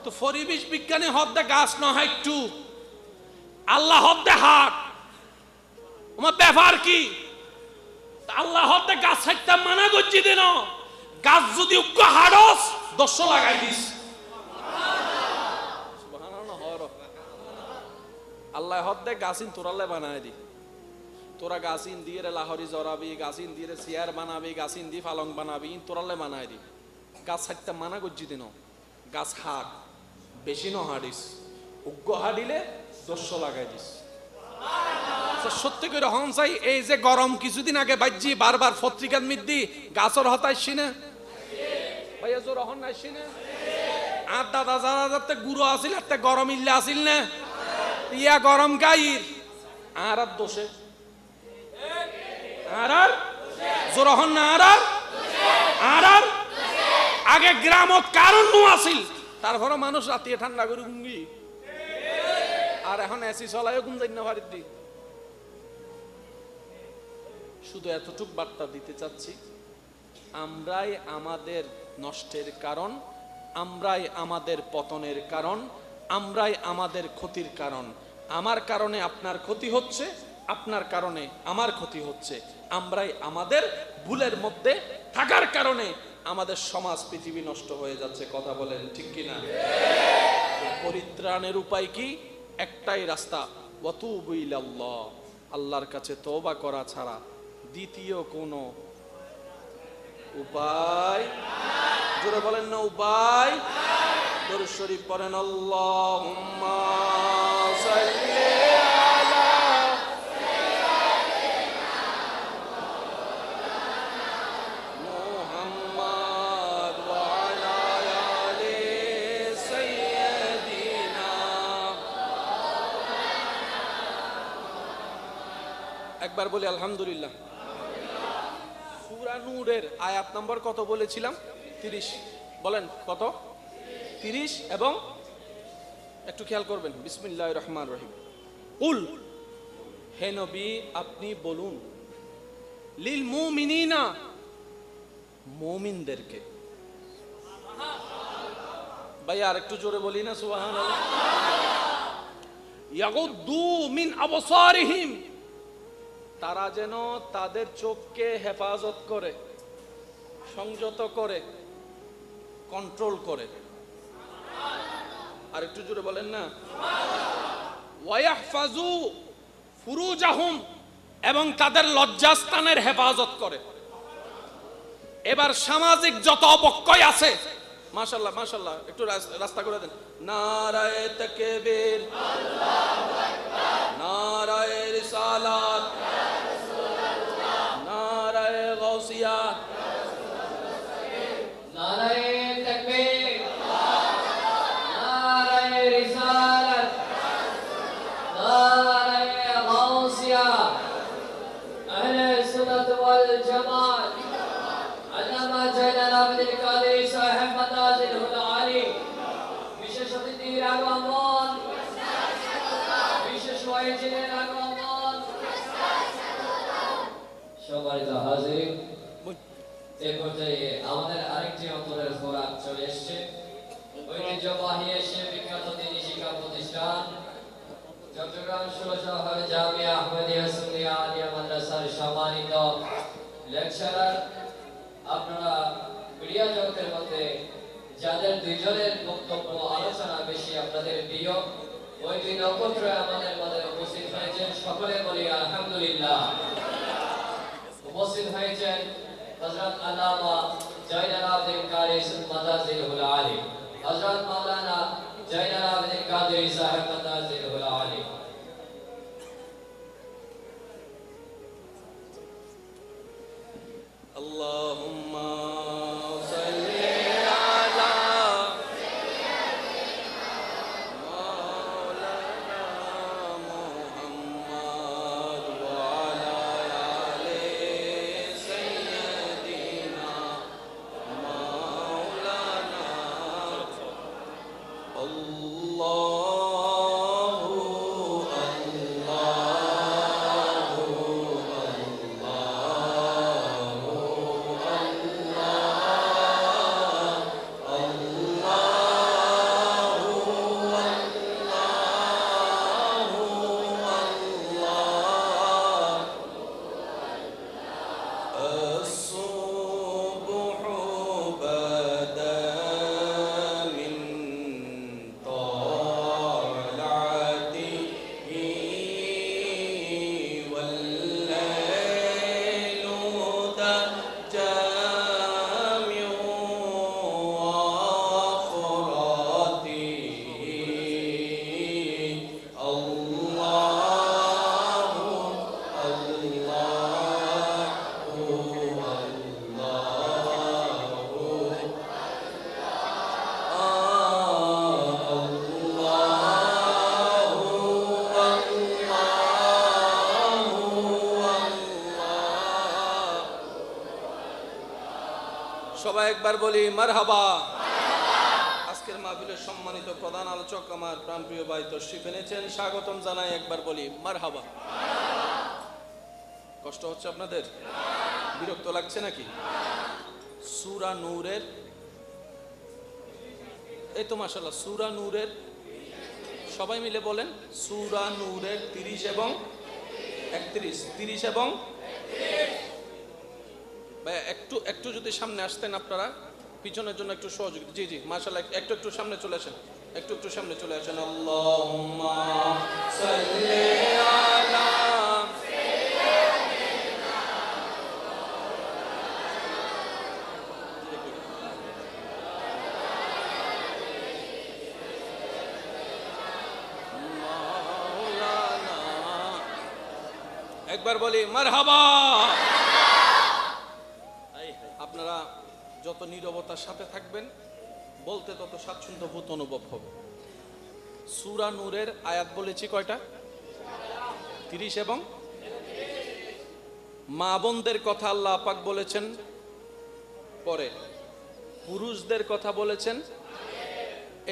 তো পরিবেশ বিজ্ঞানী হদ্দে গাছ ন হাইটু আল্লাহ হদ্দে হাট আমার ব্যাপার কি আল্লাহ হদ্দে গাছ হাইটটা মানা গজ্জি দিন গাছ যদি উগ্র হাড়স 10 লাগাই দিস আল্লাহ হদ্দে গাছিন তোরাল্লে বানাই দি তোরা গাছিন দিয়ে লাহরি জরাবি গাছিন দিয়ে চেয়ার বানাবি গাছিন দিয়ে পালং বানাবি তোরালে বানাই দি গাছ হাইটটা মানা গজ্জি দিন গাছ হাট বেশি ন হাড়িস উগ্র হাড়িলে 10 লাগাই দিস সত্যি করে হন চাই এই যে গরম কিছুদিন আগে বাজ্যি বারবার পত্রিকার মিদ্দি গাছর হতাইছি না ভাইয়া জোর হন নাইছি না আর দাদা যারা যাতে গুঁড়ো আসিল একটা গরম ইল্লে আসিল না ইয়া গরম গাইর আর দোষে আর জোর হন না আর আগে গ্রামত কারণ নু আসিল তারপরে মানুষ রাতে ঠান্ডা করে ঘুমবি আর এখন এসি চলাইও ঘুম যাই না বাড়ির দিক শুধু এতটুক বার্তা দিতে চাচ্ছি আমরাই আমাদের নষ্টের কারণ আমরাই আমাদের পতনের কারণ আমরাই আমাদের ক্ষতির কারণ আমার কারণে আপনার ক্ষতি হচ্ছে আপনার কারণে আমার ক্ষতি হচ্ছে আমরাই আমাদের ভুলের মধ্যে থাকার কারণে আমাদের সমাজ পৃথিবী নষ্ট হয়ে যাচ্ছে কথা বলেন ঠিক কিনা পরিত্রাণের উপায় কি একটাই রাস্তা ওয়াতুবু ইলাল্লাহ আল্লাহর কাছে তওবা করা ছাড়া দ্বিতীয় কোনো উপায় জোরে বলেন না উপায় দরুদ শরীফ পড়েন আল্লাহুম্মা সাল্লি আলা মুহাম্মাদ ওয়া আলা আলি সাইয়্যিদিনা একবার বলি আলহামদুলিল্লাহ সূরা নূরের আয়াত নম্বর কত বলেছিলাম 30 বলেন কত 30 এবং একটু খেয়াল করবেন বিসমিল্লাহির রহমানির রহিম কুল হে নবী আপনি বলুন লিল মুমিনিনা মুমিনদেরকে ভাই আর একটু জোরে বলি না সুবহানাল্লাহ ইয়াগুদ্দু মিন আবসারিহিম তারা যেন তাদের চোখকে হেফাজত করে সংযত করে কন্ট্রোল করে আর একটু জোরে বলেন না ওয়ায়াহফাজু ফুরুজাহুম এবং তাদের লজ্জাস্থানের হেফাজত করে এবার সামাজিক যত অবক্ষয় আছে মাশাআল্লাহ মাশাআল্লাহ একটু রাস্তা করে দেন নারায়ে তাকবীর আল্লাহু আকবার নারায়ে রিসালাত ইয়া রাসূলুল্লাহ নারায়ে গাউসিয়া ইয়া রাসূলুল্লাহ নারায়ে তাকবীর নারায়ে রিসালাত ইয়া রাসূলুল্লাহ নারায়ে গাউসিয়া আহলে সুন্নাত ওয়াল জামাত আল্লামা জালাল আব্দুল কাদের সাহেব মাদাজিল হুল আলী বিশেষ অতিথি রাগম সম্মানিত হাজির, এ পর্যায়ে আমাদের আরেকটি অন্তরের খোরাক চলে এসছে। ঐতিহ্যবাহী এশিয়া বিখ্যাত দিনী শিক্ষা প্রতিষ্ঠান চট্টগ্রাম ১৬ শহর জামিয়া আহমেদিয়া সুন্নিয়া আলিয়া মাদ্রাসার সম্মানিত লেকচারার, আপনারা মিডিয়া জগতের মধ্যে যাদের দুইজনের বক্তব্য আলোচনা বেশি আপনাদের প্রিয়, ওই দুই নক্ষত্র আমাদের মধ্যে উপস্থিত হয়েছেন। সকলে বলি আলহামদুলিল্লাহ। উপস্থিত হয়েছেন হযরত আল্লামা জয়নুল আবেদিন কারি মাদাজিলুল আলী, হযরত মাওলানা জয়নুল আবেদিন কাদরি সাহেব মাদাজিলুল আলী। আল্লাহুম্মা সবাই একবার বলি মারহাবা। আজকের মাহফিলের সম্মানিত প্রধান আলোচক আমার প্রাণপ্রিয় ভাই তশরিফ এনেছেন, স্বাগতম জানাই। একবার বলি মারহাবা। কষ্ট হচ্ছে আপনাদের? বিরক্ত লাগছে নাকি? সূরা নূরের, এই তো মাশাআল্লাহ, সূরা নূরের সবাই মিলে বলেন, সূরা নূরের 30 এবং 31, 30 এবং ভাই একটু যদি সামনে আসতেন আপনারা, পিছনের জন্য একটু সহযোগিতা। জি জি মাশাআল্লাহ, একটু সামনে চলে আসেন, একটু সামনে চলে আসেন। আল্লাহুম্মা সাল্লি আলা মাওলানা, একবার বলি মারহাবা। আপনারা যত নীরবতার সাথে থাকবেন বলতে তত স্বাচ্ছন্দ্য বোধ অনুভব হবে। সূরা নূরের আয়াত বলেছি কয়টা? 30 এবং মা বোনদের কথা আল্লাহ পাক বলেছেন পরে, পুরুষদের কথা বলেছেন।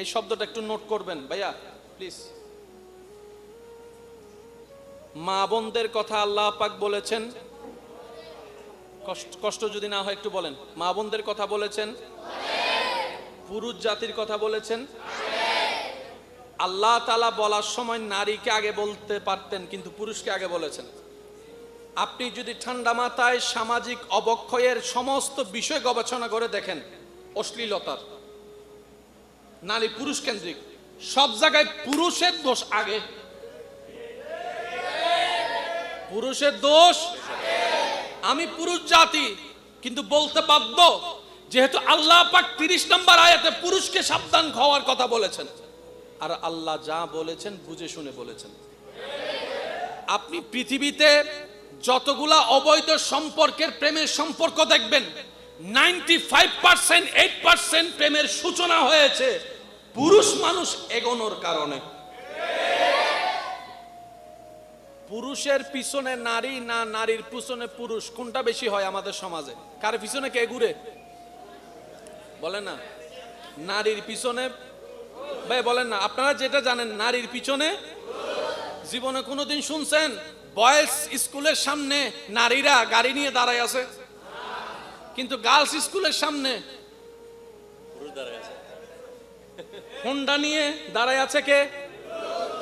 এই শব্দটা একটু নোট করবেন ভাইয়া প্লিজ। মা বোনদের কথা আল্লাহ পাক বলেছেন, কষ্ট যদি না হয় একটু বলেন। মা বোনদের কথা বলেছেন, পুরুষ জাতির কথা বলেছেন। আল্লাহ তাআলা বলার সময় নারীকে আগে বলতে পারতেন, কিন্তু পুরুষকে আগে বলেছেন। আপনি যদি ঠান্ডা মাথায় সামাজিক অবক্ষয়ের সমস্ত বিষয় গবেষণা করে দেখেন, অশ্লীলতার, নারী পুরুষ কেন্দ্রিক, সব জায়গায় পুরুষের দোষ আগে, পুরুষের দোষ। আমি পুরুষ জাতি, কিন্তু বলতে বাধ্য, যেহেতু আল্লাহ পাক 30 নম্বর আয়াতে পুরুষকে সাবধান হওয়ার কথা বলেছেন, আর আল্লাহ যা বলেছেন বুঝে শুনে বলেছেন। আপনি পৃথিবীতে যতগুলা অবৈধ সম্পর্কের প্রেমের সম্পর্ক দেখবেন, 95%, 8% প্রেমের সূচনা হয়েছে পুরুষ মানুষ এগোনোর কারণে। পুরুষের পিছনে নারী না নারীর পিছনে পুরুষ, কোনটা বেশি হয় আমাদের সমাজে? কার পিছনে কে ঘুরে বলেন না? নারীর পিছনে। ভাই বলেন না, আপনারা যেটা জানেন নারীর পিছনে। জীবনে কোনোদিন শুনছেন বয়েজ স্কুলের সামনে নারীরা গাড়ি নিয়ে দাঁড়ায় আছে, কিন্তু গার্লস স্কুলের সামনে হোন্ডা নিয়ে দাঁড়ায় আছে কে?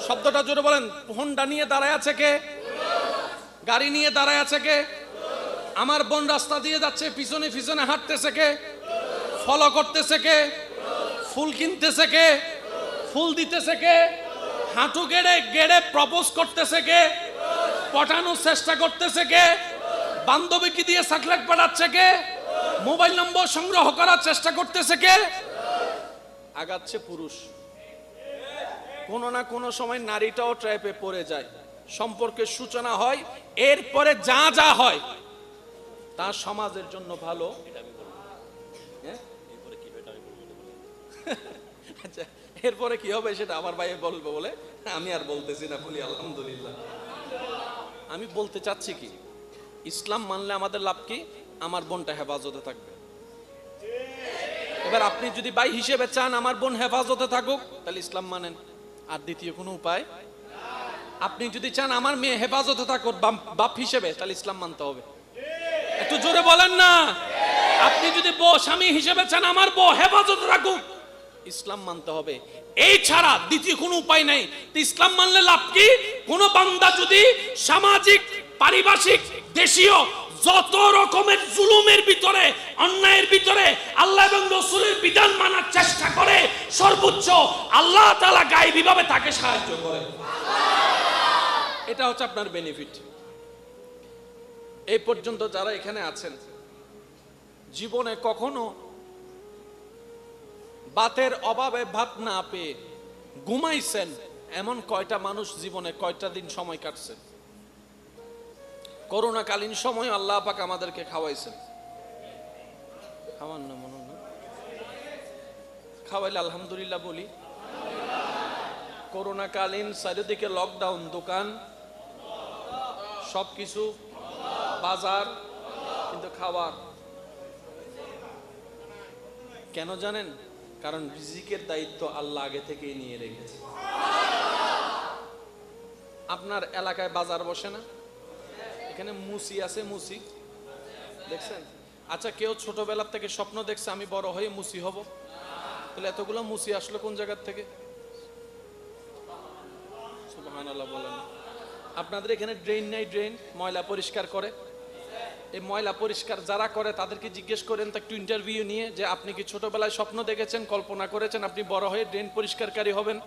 শব্দটা জোরে বলেন, হোন্ডা নিয়ে দাঁড়ায় আছে কে? গাড়ি নিয়ে দাঁড়ায় আছে কে? আমার বোন রাস্তা দিয়ে যাচ্ছে, পিছনে পিছনে হাঁটতেছে কে? ফলো করতেছে কে? ফুল কিনতেছে কে? ফুল দিতেছে কে? হাঁটু গেড়ে গেড়ে প্রপোজ করতেছে কে? পটানোর চেষ্টা করতেছে কে? বান্ধবীকে দিয়ে সাকলাক পাঠাচ্ছে কে? মোবাইল নম্বর সংগ্রহ করার চেষ্টা করতেছে কে? আগাচ্ছে পুরুষ। কোনো না কোনো সময় নারীটাও ট্র্যাপে পড়ে যায়, সম্পর্কের সূচনা হয়, এরপরে যা যা হয় তা সমাজের জন্য ভালো। আচ্ছা, এরপরে কি হবে সেটা আমার ভাই বলবো বলে আমি আর বলতেছি না, বলি আলহামদুলিল্লাহ। আমি বলতে চাচ্ছি কি, ইসলাম মানলে আমাদের লাভ কি? আমার বোনটা হেফাজতে থাকবে। এবার আপনি যদি ভাই হিসেবে চান আমার বোন হেফাজতে থাকুক, তাহলে ইসলাম মানেন, আর দ্বিতীয় কোনো উপায়। আপনি যদি চান আমার মেয়ে হেফাজতে থাকুক বাপ হিসেবে, তাহলে ইসলাম মানতে হবে। একটু জোরে বলেন না। আপনি যদি বউ স্বামী হিসেবে চান আমার বউ হেফাজতে থাকুক, ইসলাম মানতে হবে। এই ছাড়া দ্বিতীয় কোনো উপায় নাই। তো ইসলাম মানলে লাভ কি? কোন বান্দা যদি সামাজিক, পারিভাষিক, দেশীয় যত রকমের জুলুমের ভিতরে, অন্যায়ের ভিতরে আল্লাহ এবং রাসূলের বিধান মানার চেষ্টা করে, সর্বোচ্চ আল্লাহ তাআলা গায়েবী ভাবে তাকে সাহায্য করে। এটা হচ্ছে আপনার বেনিফিট। এই পর্যন্ত যারা এখানে আছেন, জীবনে কখনো ভাতের অভাবে ভাত না পেয়ে ঘুমাইছেন এমন কয়টা মানুষ জীবনে কয়টা দিন সময় কাটছে? করোনাকালীন সময় আল্লাহ পাক আমাদেরকে খাওয়াইছেন। খাওয়ান না মনে না, খাওয়াইলে আলহামদুলিল্লাহ বলি। করোনাকালীন চারিদিকে লকডাউন, দোকান সবকিছু, বাজার, কিন্তু খাবার কেন জানেন? কারণ রিজিকের দায়িত্ব আল্লাহ আগে থেকেই নিয়ে রেখেছে। আপনার এলাকায় বাজার বসে না? এখানে মুসি আছে, মুসি দেখছেন? আচ্ছা, কেউ ছোটবেলার থেকে স্বপ্ন দেখছে আমি বড় হয়ে মুসি হব? তাহলে এতগুলো মুসি আসলো কোন জায়গার থেকে? সুবহানাল্লাহ বলেন। আপনাদের এখানে ড্রেন নাই? ড্রেন ময়লা পরিষ্কার করে, এই ময়লা পরিষ্কার যারা করে তাদেরকে জিজ্ঞেস করেন তো একটু ইন্টারভিউ নিয়ে, যে আপনি কি ছোটবেলায় স্বপ্ন দেখেছেন, কল্পনা করেছেন আপনি বড় হয়ে ড্রেন পরিষ্কারকারী হবেন?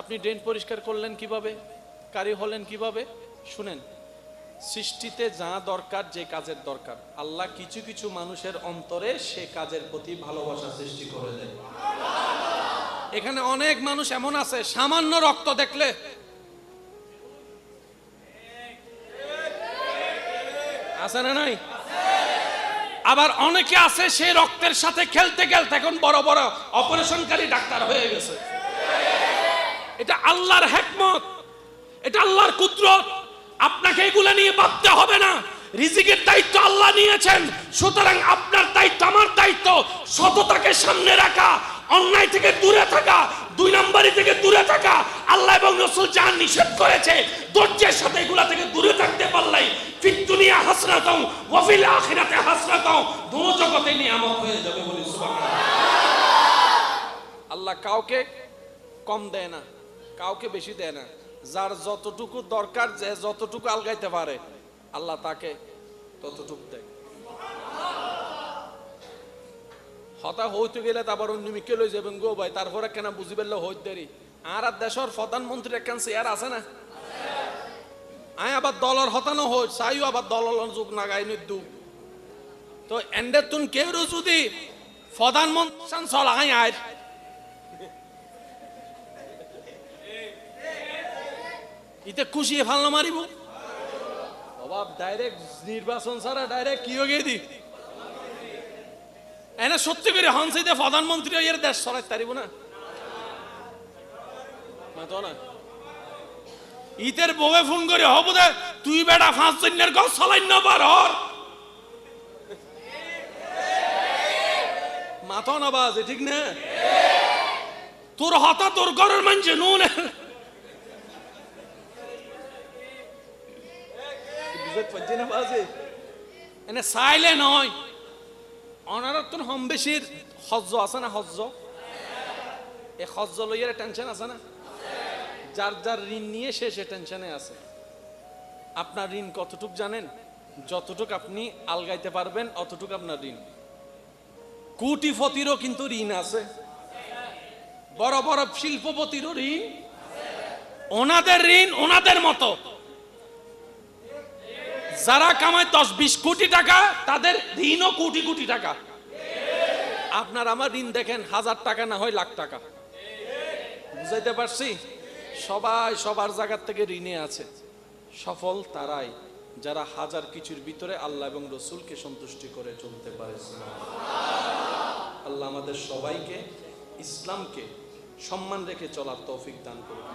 আপনি ড্রেন পরিষ্কার করলেন কিভাবে, কারি হলেন কিভাবে? শুনেন, সৃষ্টিতে যা দরকার, যে কাজের দরকার, আল্লাহ কিছু কিছু মানুষের অন্তরে সে কাজের প্রতি ভালোবাসা সৃষ্টি করে দেয়। এখানে অনেক মানুষ এমন আছে সামান্য রক্ত দেখলে আছে না নাই? আবার অনেকে আছে সেই রক্তের সাথে খেলতে খেলতে এখন বড় বড় অপারেশনকারী ডাক্তার হয়ে গেছে। এটা আল্লাহর হিকমত, এটা আল্লাহর কুদরত। আপনাকে এগুলা নিয়ে ভাবতে হবে না। রিজিকের দায়িত্ব আল্লাহ নিয়েছেন, সুতরাং আপনার দায়িত্ব, আমার দায়িত্ব সততাকে সামনে রাখা, অন্যায় থেকে দূরে থাকা, দুই নম্বরই থেকে দূরে থাকা। আল্লাহ এবং রাসূল যা নিষেধ করেছে ধৈর্যের সাথে এগুলা থেকে দূরে থাকতে পারলেই ফিদ দুনিয়া হাসনাতাও ওয়া ফিল আখিরাতি হাসনাতাও, দুনো জগতে নিয়ামত হয়ে যাবে। বলি সুবহানাল্লাহ। আল্লাহ কাউকে কম দেয় না, কাউকে বেশি দেয় না। যার যতটুকু দরকার, যে যতটুকু আলগাইতে পারে আল্লাহ তাকে ততটুকু দেয়। হতা হইতে গেলে তারপর অন্যমিকে লই যাবেন গো ভাই, তারপরে কেন বুঝি পেলে হইত দেরি। আর দেশের প্রধানমন্ত্রী একখান চেয়ার আছে না, আয় আবার দলের হতানো হই চাইও আবার দলের যুগ নাগাই নিদু। তো এন্ডে তুন কেউ যদি প্রধানমন্ত্রী চল আয় আয়, ইতে খুশি ফালনা মারিব অভাব। ডাইরেক্ট নির্বাচন ছাড়া ডাইরেক্ট কি হয়ে দি এনে সত্যি করে হনসাইতে প্রধানমন্ত্রী এর দেশ সরাই তারিব না। ইতের বউয়ে ফোন করে হব দে তুই বেটা 5 জনের গছ চালাই না পার মাথা না বাজে, ঠিক না? তোর হতা তোর ঘরের মানুষ নুন বুঝতে পারছি না বাজে এনে চাইলে নয় ওনারা তো কম বেশির হজ্জ আছে না হজ্জ এই হজ্জ লইয়ার টেনশন আছে না যার যার ঋণ নিয়ে সে টেনশনে আছে আপনার ঋণ কতটুক জানেন যতটুক আপনি আলগাইতে পারবেন অতটুক আপনার ঋণ কোটিপতিরও কিন্তু ঋণ আছে বড় বড় শিল্পপতিরও ঋণ ওনাদের ঋণ ওনাদের মতো যারা কামায় 10-20 কোটি টাকা তাদের ঋণও কোটি কোটি টাকা আপনার আমার ঋণ দেখেন 1000 টাকা না হয় লাখ টাকা বুঝাইতে পারছি সবাই সবার জায়গা থেকে ঋণে আছে সফল তারাই যারা হাজার কিছুর ভিতরে আল্লাহ এবং রসুলকে সন্তুষ্টি করে চলতে পারে আল্লাহ আমাদের সবাইকে ইসলামকে সম্মান রেখে চলার তৌফিক দান করুন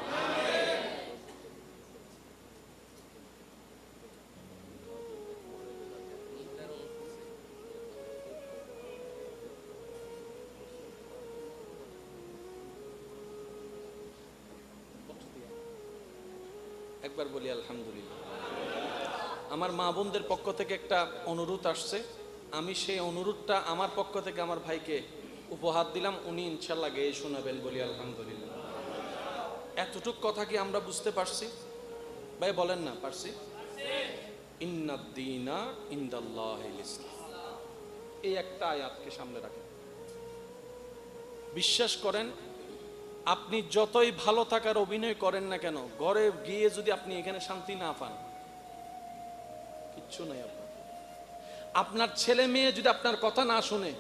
একবার বলি আলহামদুলিল্লাহ আমার মা বোনদের পক্ষ থেকে একটা অনুরোধ আসছে আমি সেই অনুরোধটা আমার পক্ষ থেকে আমার ভাইকে উপহার দিলাম উনি ইনশাআল্লাহ গেয়ে শোনাবেন বলি আলহামদুলিল্লাহ এতটুক কথা কি আমরা বুঝতে পারছি ভাই বলেন না পারছি ইন্নাদ-দীনা ইনদাল্লাহিল ইসলাম এই একটা আয়াতকে সামনে রাখেন বিশ্বাস করেন আপনি যতই ভালো থাকার অভিনয় করেন না কেন ঘরে গিয়ে যদি আপনি এখানে শান্তি না পান কিচ্ছু নাই আপনার ছেলে মেয়ে যদি আপনার কথা না শুনে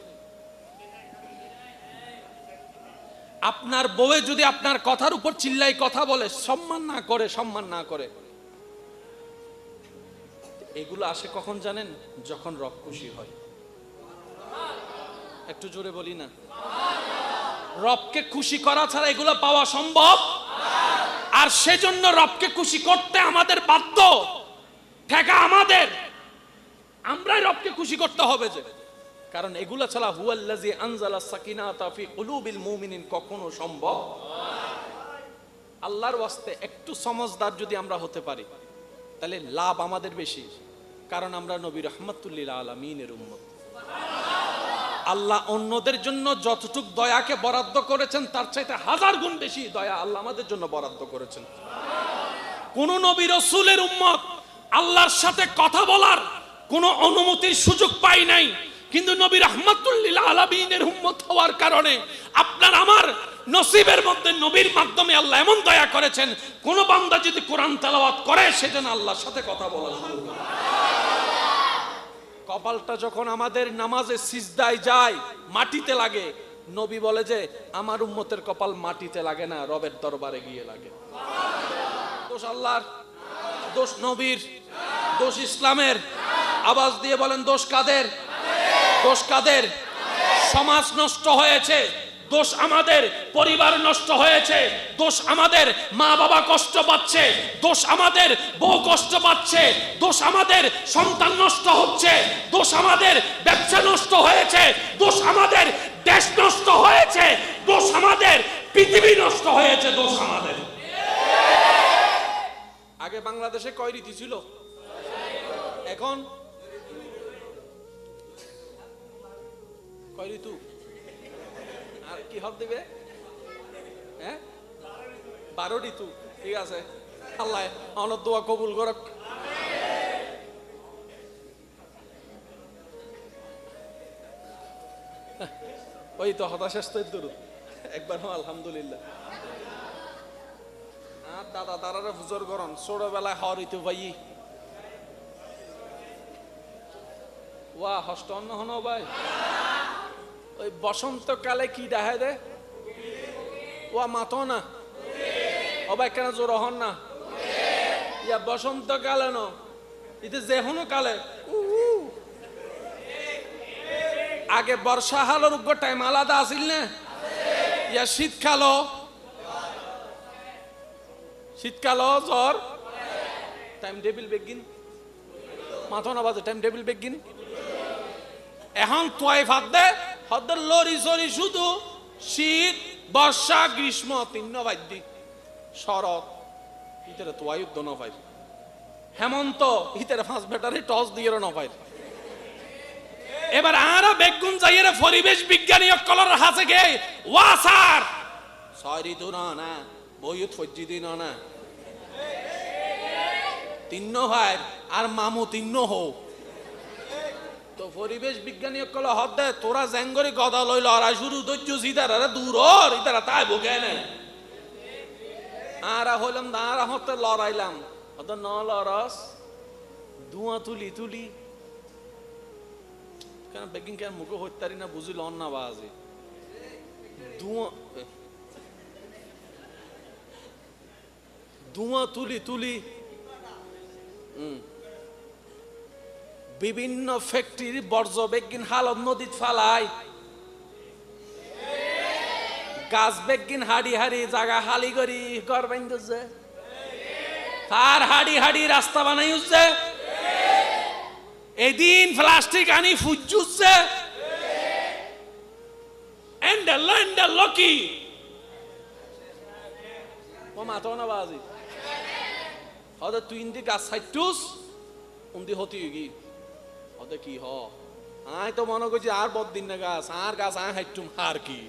আপনার বউয়ে যদি আপনার কথার উপর চিল্লাই কথা বলে সম্মান না করে এগুলো আসে কখন জানেন যখন রব খুশি হয় একটু জোরে বলি না রবকে খুশি করা ছাড়া এগুলো পাওয়া সম্ভব আর সেজন্য রবকে খুশি করতে আমাদের বাধ্য ঠেকা আমাদের আমরাই রবকে খুশি করতে হবে যে কারণ এগুলা ছাড়া হুয়াল্লাযী আনজালাস সাকিনাতা ফি কুলুবিল মুমিনিন কখনো সম্ভব আল্লাহর ওয়াস্তে একটু সমঝদার যদি আমরা হতে পারি তাহলে লাভ আমাদের বেশি কারণ আমরা নবী রাহমাতুল লিল আলামিনের উম্মত আল্লাহ অন্যদের জন্য যতটুক দয়াকে বরাদ্দ করেছেন তার চাইতে 1000 গুণ বেশি দয়া আল্লাহ আমাদের জন্য বরাদ্দ করেছেন কোন নবী রাসূলের উম্মত আল্লাহর সাথে কথা বলার কোন অনুমতির সুযোগ পাই নাই কিন্তু নবী রাহমাতুল লিল আলামিনের উম্মত হওয়ার কারণে আপনার আমার নসিবের মধ্যে নবীর মাধ্যমে আল্লাহ এমন দয়া করেছেন কোন বান্দা যদি কোরআন তেলাওয়াত করে সেজন্য আল্লাহর সাথে কথা বলা শুরু করে কপালটা যখন আমাদের নামাজে সিজদায় যায় মাটিতে লাগে নবী বলে যে আমার উম্মতের কপাল মাটিতে লাগে না রবের দরবারে গিয়ে লাগে দোষ আল্লাহর দোষ নবীর দোষ ইসলামের আওয়াজ দিয়ে বলেন দোষ কাদের দোষ কাদের সমাজ নষ্ট হয়েছে দোষ আমাদের পরিবার নষ্ট হয়েছে দোষ আমাদের মা বাবা কষ্ট পাচ্ছে দোষ আমাদের বউ কষ্ট পাচ্ছে দোষ আমাদের সন্তান নষ্ট হচ্ছে দোষ আমাদের ব্যবসা নষ্ট হয়েছে দোষ আমাদের দেশ নষ্ট হয়েছে দোষ আমাদের পৃথিবী নষ্ট হয়েছে দোষ আমাদের আগে বাংলাদেশে কয় রীতি ছিল এখন কয় ঋতু আর কি হক দিবে হ্যাঁ 12 ঋতু ঠিক আছে আল্লাহ আমার দোয়া কবুল করুক ওই তো হতাশাস তো দূর একবার আলহামদুলিল্লাহ আর দাদা দাদারা হুজুর গরম ছোটবেলায় হওয়ার ঋতু ভাই ওয়া হষ্ট অন্য হন ভাই ওই বসন্তকালে কি দেখা দে ওয়া মাতো না ও ভাই কেন জোর হন না ইয়া বসন্তকালে ন ইতে যে হনো কালে আগে বর্ষা হালোর উগ্র টাইম আলাদা আসিল না ইয়া শীতকালো জ্বর টাইম টেবিল বেগিন মাথা না বাজে টাইম টেবিল বেগিন এখন তোয়াই ভাত দে হদ্দের লরি সরি শুধু শীত বর্ষা গ্রীষ্ম 3 বাদ্যি শরৎ ভিতরে তোয়াই উদ্য ন ভাই হেমন্ত হিতের 5 ব্যাটারি টস দিয়ে নপাই এবার আরো বেগুন যাইয়ে পরিবেশ বিজ্ঞানী কলর হাসে গে ওয়াসার সরি তো না বইত ফজ্জি দিন না তিন্ন ভাই আর মামু তিন্ন হো তো পরিবেশ বিজ্ঞানী কল হদ দে তোরা জেঙ্গরি গদা লই লড়াই শুরু দৈর্য সিদার আরে দূর ওর ইতারা তাই ভোগে না আরা হইলাম দাঁড়া হতে লড়াইলাম অত ন লড়স ধোঁয়া তুলি তুলি কেন বেগিং কেন মুখে হইতারি না বুঝি লন না বাজে ধোঁয়া তুলি তুলি বিভিন্ন ফ্যাক্টরির বর্জ্য বেগিন হালত নদীত ফালাই গাছ বেগিন হাড়ি হাড়ি জায়গা হালি করি ঘর বাইন্দছে তার হাড়ি হাড়ি রাস্তা বানাই উঠছে এদিন প্লাস্টিক আনি ফুজুচ্ছে এন্ডাল লকি ও মাতো না বাজি হদে তুই ইন্দি গাছ সাইটুস উন্দি হতি গি হদে কি হ আয় তো মনে করছি আর বদিন না গাছ আর গাছ আয় হাইটুম আর কি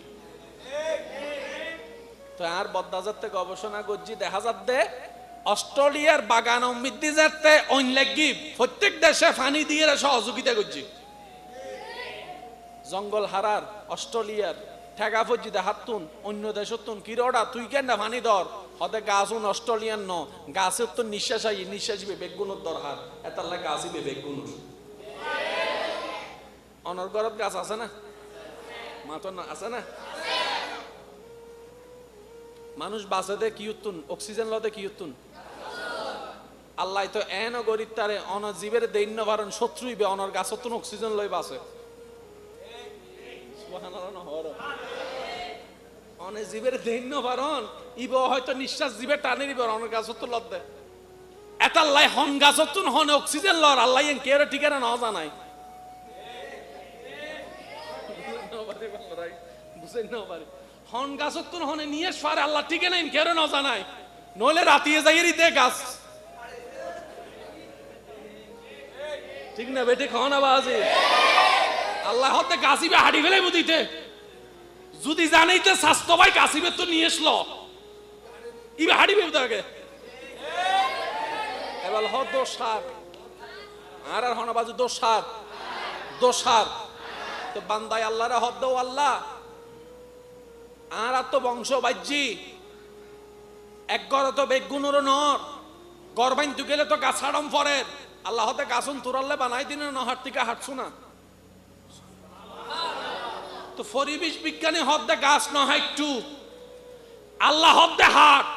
তো আর বদ্দাজাতে গবেষণা করছি দেখা যাচ্ছে অস্ট্রেলিয়ার বাগান অমৃদ্ধি যাতে অনলাগি প্রত্যেক দেশে পানি দিয়ে সহযোগিতা করছি জঙ্গল হারার অস্ট্রেলিয়ার ঠেকা ফজি দেখাতুন অন্য দেশতুন কিরোড়া তুই কেন পানি ধর হতে গাছুন অস্ট্রেলিয়ান ন গাছের তো নিঃশ্বাস আই নিঃশ্বাস বেগুনের দরকার এটার লাগে গাছই বেগুন অনর্গরত গাছ আছে না মাতন আছে না মানুষ বাঁচে দে কি উত্তুন অক্সিজেন লদে কি উত্তুন আল্লাহ তো এন গরিব তারে অন জীবের দৈন্য ভারণ শত্রুইবে অনর গাছতুন অক্সিজেন লই বাঁচে অনে জীবের দৈন্য ভারণ ইব হয়তো নিঃশ্বাস জীবের টানে নিবে অনর গাছতুন লদ এত আল্লাহ হন গাছতুন হনে অক্সিজেন লর আল্লাহ কেউ ঠিকানা না জানাই বুঝেন না পারে হন গাছতুন হনে নিয়ে সারে আল্লাহ ঠিকানা কেউ না জানাই নইলে রাতিয়ে যাই দে গাছ ঠিক না বেটে খাওয়া না বাজে আল্লাহ হতে গাছিবে হাড়ি ফেলে বুঝিতে যদি জানাইতে স্বাস্থ্য ভাই গাছিবে তো নিয়ে আসলো ইবে হাড়ি ফেলতে আগে এবার হ দোষার আর আর হনা বাজু দোষার তো বান্দায় আল্লাহরে হদ দাও আল্লাহ আর তো বংশ বাজ্যি এক গড়ে তো বেগুনের নর গরবাইন তু গেলে তো গাছাড়ম ফরের আল্লাহ হতে গাছুন তুরাল্লে বানাই দিন না হাট থেকে হাঁটছু না তো পরিবেশ বিজ্ঞানী হদ্দে গাছ না একটু আল্লাহ হদ্দে হাট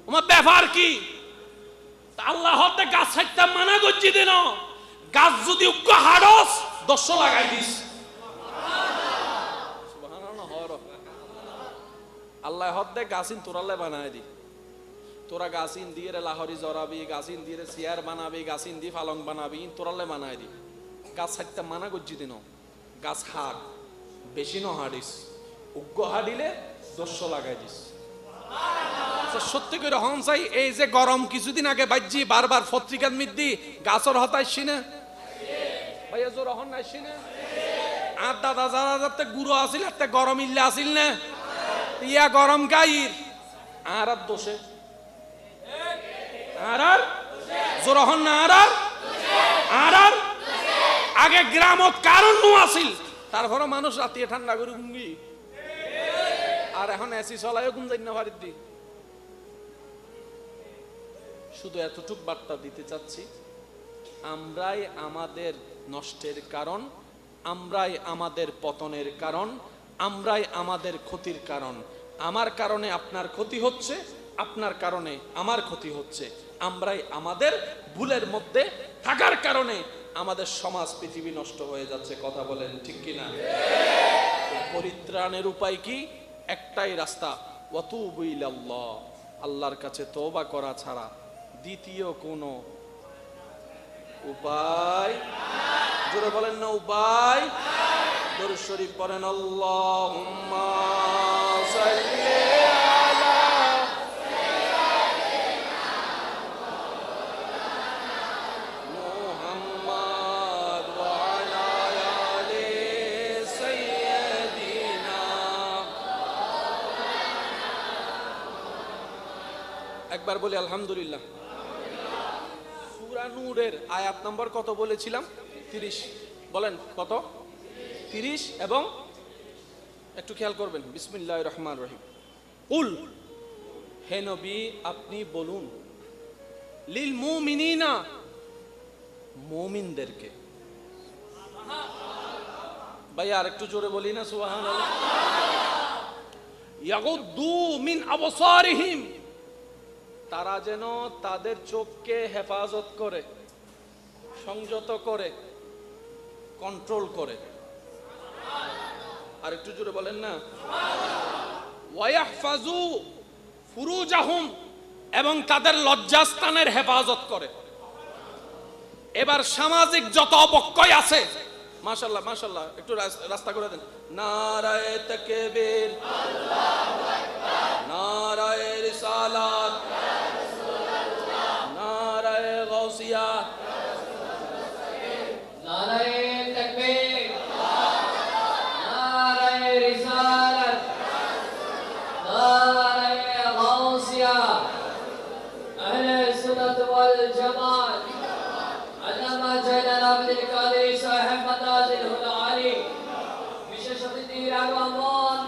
আমার ব্যাপার কি আল্লাহ হদ্দে গাছ হাঁটতে মানা করছি দিন গাছ যদি উগ্র হাড়স 10 লাগাই দিস আল্লাহ হদ্দে গাছিন তোরালে বানাই দি তোরা গাছিন দিয়ে লাহরি জরাবি গাছিন দিয়ে চেয়ার বানাবি গাছিন দিয়ে পালং বানাবি তোরালে বানাই দি গাছ হাঁটতে মানা করছি দিন গাছ হাট বেশি ন হাড়িস উগ্র হাড়িলে 10 লাগাই দিস সত্যি করে হন চাই এই যে গরম কিছুদিন আগে বাজ্যি বারবার পত্রিকার মিদ্দি গাছর হতাইছি না ভাইয়া জোর হন নাইছি না আর দাদা যারা যাতে গুঁড়ো আসিল এত গরম ইল্লে আসিল না ইয়া গরম গাইর আর আর দোষে আর জোর হন না আর আগে গ্রামত কারণ নু আসিল তারপরে মানুষ রাতিয়ে ঠান্ডা করে ঘুমবি আর এখন এসি চলায় ঘুম যাই না বাড়ির দি শুধু এতটুক বার্তা দিতে চাচ্ছি আমরাই আমাদের নষ্টের কারণ আমরাই আমাদের পতনের কারণ আমরাই আমাদের ক্ষতির কারণ আমার কারণে আপনার ক্ষতি হচ্ছে আপনার কারণে আমার ক্ষতি হচ্ছে আমরাই আমাদের ভুলের মধ্যে থাকার কারণে আমাদের সমাজ পৃথিবী নষ্ট হয়ে যাচ্ছে কথা বলেন ঠিক কি না পরিত্রাণের উপায় কি একটাই রাস্তা ওয়াতুবু ইলাল্লাহ আল্লাহর কাছে তওবা করা ছাড়া দ্বিতীয় কোনো উপায় জোরে বলেন না উপায় দরুদ শরীফ পড়েন আল্লাহুম্মা সাল্লি আলা একবার বলি আলহামদুলিল্লাহ। সূরা নূরের আয়াত নম্বর কত বলেছিলাম? 30। বলেন কত? 30 এবং একটু খেয়াল করবেন, বিসমিল্লাহির রহমানির রহিম। কুল, হে নবী আপনি বলুন, লিল মুমিনিনা, মুমিনদেরকে। ভাই আর একটু জোরে বলি না সুবহানাল্লাহ। ইয়াগুদ্দু মিন আবসারিহিম, তারা যেন তাদের চোখকে হেফাজত করে, সংযত করে, কন্ট্রোল করে। আর একটু জোরে বলেন না। ওয়ায়াহফাজু ফুরুজাহুম, এবং তাদের লজ্জাস্থানের হেফাজত করে। এবার সামাজিক যত অবক্ষয় আছে, মাশাআল্লাহ মাশাআল্লাহ, একটু রাস্তা করে দেন। নারায়ে তাকবীর, আল্লাহু আকবার, নারায়ে রিসালাত, ইয়া রাসূলুল্লাহ, নারায়ে গাউসিয়া, ইয়া রাসূলুল্লাহ, নারায়ে তাকবীর, নারায়ে রিসালাত, নারায়ে গাউসিয়া, আহলে সুন্নাত ওয়াল জামাত, আল্লামা জয়নাল আবেদিন কাদের সাহেব মাদাজিলুল আলী, বিশেষ অতিথির আগমন,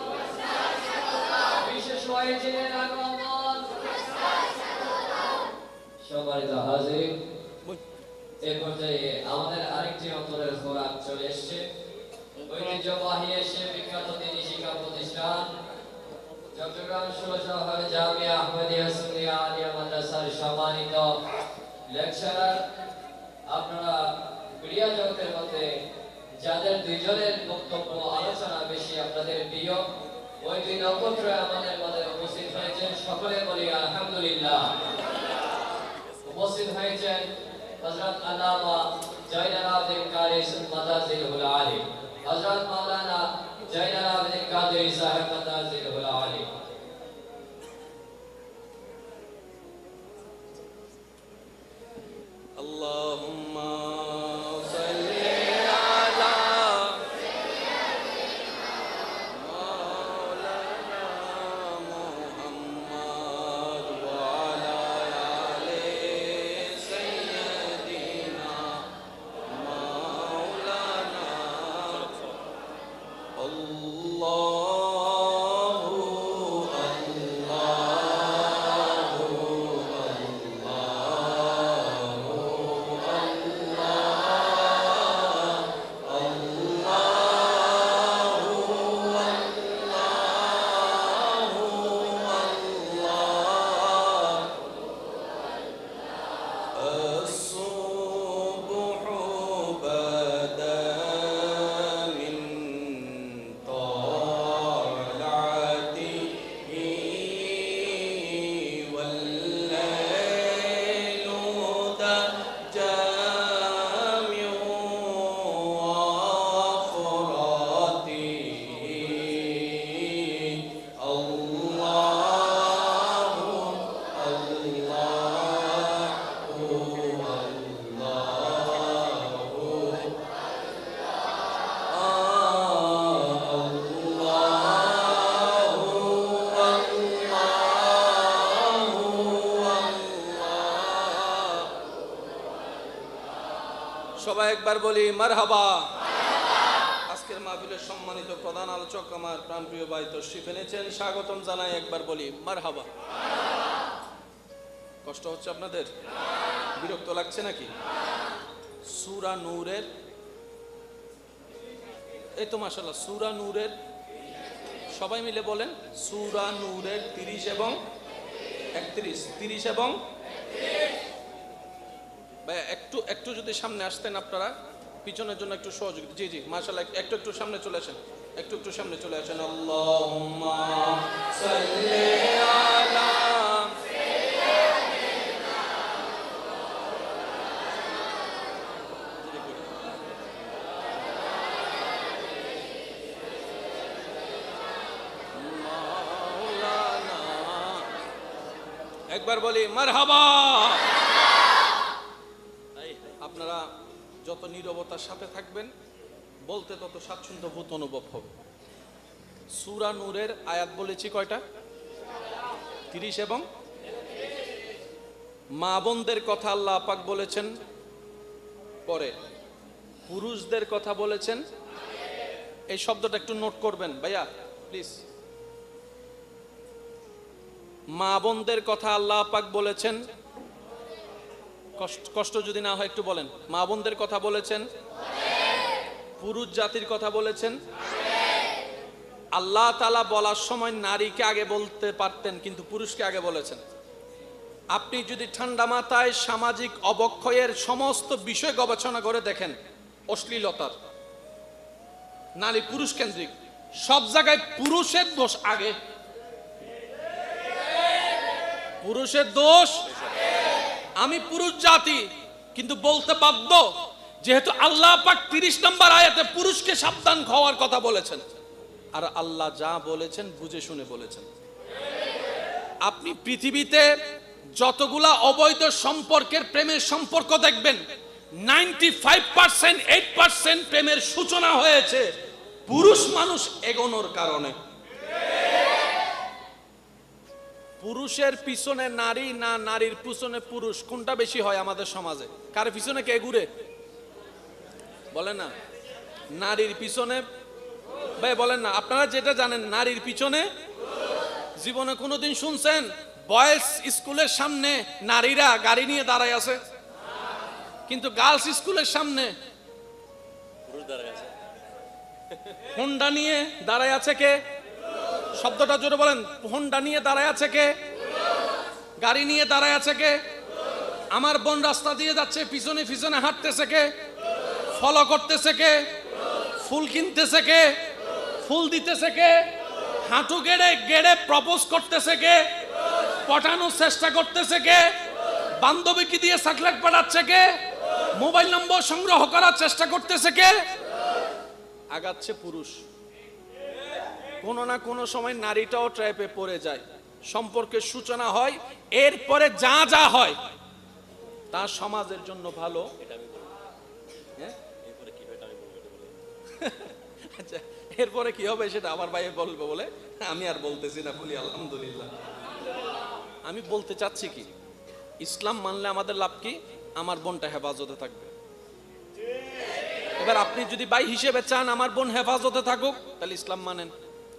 বিশেষ ওয়াইজিনের আগমন, সম্মানিত হাজির, এই পর্যায়ে আমাদের আরেকটি অন্তরের খোরাক চলে এসছে। ঐতিহ্যবাহী এসে বিখ্যাত দিনী শিক্ষা প্রতিষ্ঠান চট্টগ্রাম শহর জামিয়া আহমদিয়া সুন্নিয়া আলিয়া মাদ্রাসার সম্মানিত লেকচারার, আপনারা মিডিয়া জগতের মধ্যে যাদের দুইজনের বক্তব্য আলোচনা বেশি আপনাদের প্রিয়, ওই দুই নক্ষত্র আমাদের মধ্যে উপস্থিত হয়েছেন, সকলে বলি আলহামদুলিল্লাহ। উপস্থিত হয়েছেন হযরত আল্লামা জয়নাল আবেদিন কাদের মাদাজিলুল আলী, হযরত মাওলানা জয়নাল আবেদিন কাদের সাহেব মাদাজিলুল আলী। আল্লাহুম্মা সাল্লি আলা মাওলানা মুহাম্মদ ওয়া আলা আলি সাইয়্যিদিনা মাওলানা। الصبح بدا من طلعته والليل دجى من وفراته. সবাই একবার বলি মারহাবা। আজকের মাহফিলের সম্মানিত প্রধান আলোচক আমার প্রাণপ্রিয় ভাই তশরিফ এনেছেন, স্বাগতম জানাই। একবার বলি মারহাবা। কষ্ট হচ্ছে আপনাদের? বিরক্ত লাগছে নাকি? সূরা নূরের, এই তো মাশাআল্লাহ, সূরা নূরের, সবাই মিলে বলেন, সূরা নূরের 30 এবং 31, 30 এবং ভাই একটু যদি সামনে আসতেন আপনারা, পিছনের জন্য একটু সহযোগিতা। জি জি মাশাআল্লাহ, একটু সামনে চলে আসেন, একটু সামনে চলে আসেন। আল্লাহুম্মা সাল্লি আলা মাওলানা। একবার বলি মারহাবা। আপনারা যত নীরবতার সাথে থাকবেন, বলতে তত স্বাচ্ছন্দ্য বোধ অনুভব হবে। সূরা নূরের আয়াত বলেছি কয়টা? 30 এবং মা বোনদের কথা আল্লাহ পাক বলেছেন পরে, পুরুষদের কথা বলেছেন। এই শব্দটা একটু নোট করবেন ভাইয়া প্লিজ। মা বোনদের কথা আল্লাহ পাক বলেছেন, কষ্ট যদি না হয় একটু বলেন। মা বোনদের কথা বলেছেন, পুরুষ জাতির কথা বলেছেন। আল্লাহ তাআলা বলার সময় নারীকে আগে বলতে পারতেন, কিন্তু পুরুষকে আগে বলেছেন। আপনি যদি ঠান্ডা মাথায় সামাজিক অবক্ষয়ের সমস্ত বিষয় গবেষণা করে দেখেন, অশ্লীলতার, নারী পুরুষ কেন্দ্রিক, সব জায়গায় পুরুষের দোষ আগে, পুরুষের দোষ। আমি পুরুষ জাতি, কিন্তু বলতে বাধ্য, যেহেতু আল্লাহ পাক 30 নম্বর আয়াতে পুরুষকে সাবধান হওয়ার কথা বলেছেন, আর আল্লাহ যা বলেছেন বুঝে শুনে বলেছেন। আপনি পৃথিবীতে যতগুলা অবৈধ সম্পর্কের প্রেমের সম্পর্ক দেখবেন, 95% 8% প্রেমের সূচনা হয়েছে পুরুষ মানুষ এগোনোর কারণে। পুরুষের পিছনে নারী না নারীর পিছনে পুরুষ, কোনটা বেশি হয় আমাদের সমাজে? কার পিছনে কে ঘুরে বলেন না? নারীর পিছনে। ভাই বলেন না, আপনারা যেটা জানেন নারীর পিছনে। জীবনে কোনোদিন শুনছেন বয়েজ স্কুলের সামনে নারীরা গাড়ি নিয়ে দাঁড়ায় আছে, কিন্তু গার্লস স্কুলের সামনে হোন্ডা নিয়ে দাঁড়ায় আছে কে? শব্দটা জোরে বলেন। হোন্ডা নিয়ে দাঁড়ায় আছে কে? গাড়ি নিয়ে দাঁড়ায় আছে কে? আমার বোন রাস্তা দিয়ে যাচ্ছে, পিছনে পিছনে হাঁটতেছে কে? ফলো করতেছে কে? ফুল কিনতেছে কে? ফুল দিতেছে কে? হাঁটু গেড়ে গেড়ে প্রপোজ করতেছে কে? পটানোর চেষ্টা করতেছে কে? বান্ধবীকে দিয়ে চকলেট পাঠাচ্ছে কে? মোবাইল নম্বর সংগ্রহ করার চেষ্টা করতেছে কে? আগাচ্ছে পুরুষ। কোনো না কোনো সময় নারীটাও ট্র্যাপে পড়ে যায়, সম্পর্কের সূচনা হয়, এরপরে যা যা হয় তা সমাজের জন্য ভালো। আচ্ছা, এরপরে কি হবে সেটা আমার ভাই বলবে বলে আমি আর বলতেছি না, বলি আলহামদুলিল্লাহ। আমি বলতে চাচ্ছি কি, ইসলাম মানলে আমাদের লাভ কি? আমার বোনটা হেফাজতে থাকবে। এবার আপনি যদি ভাই হিসেবে চান আমার বোন হেফাজতে থাকুক, তাহলে ইসলাম মানেন,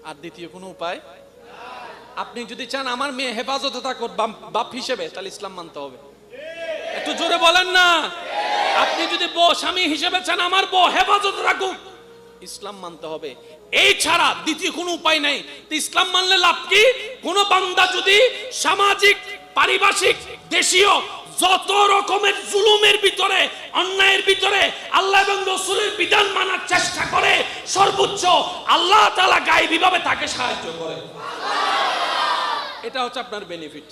আর দ্বিতীয় কোনো উপায়। আপনি যদি চান আমার মেয়ে হেফাজতে থাকুক বাপ হিসেবে, তাহলে ইসলাম মানতে হবে। একটু জোরে বলেন না। আপনি যদি স্বামী হিসেবে চান আমার বউ হেফাজতে রাখুক, ইসলাম মানতে হবে। এই ছাড়া দ্বিতীয় কোনো উপায় নাই। ইসলাম মানলে লাভ কি? কোন বান্দা যদি সামাজিক, পারিভাষিক, দেশীয় যত রকমের জুলুমের ভিতরে, অন্যায়ের ভিতরে আল্লাহ এবং রাসূলের বিধান মানার চেষ্টা করে, সর্বোচ্চ আল্লাহ তাআলা গায়েবীভাবে তাকে সাহায্য করে। এটা হচ্ছে আপনার বেনিফিট।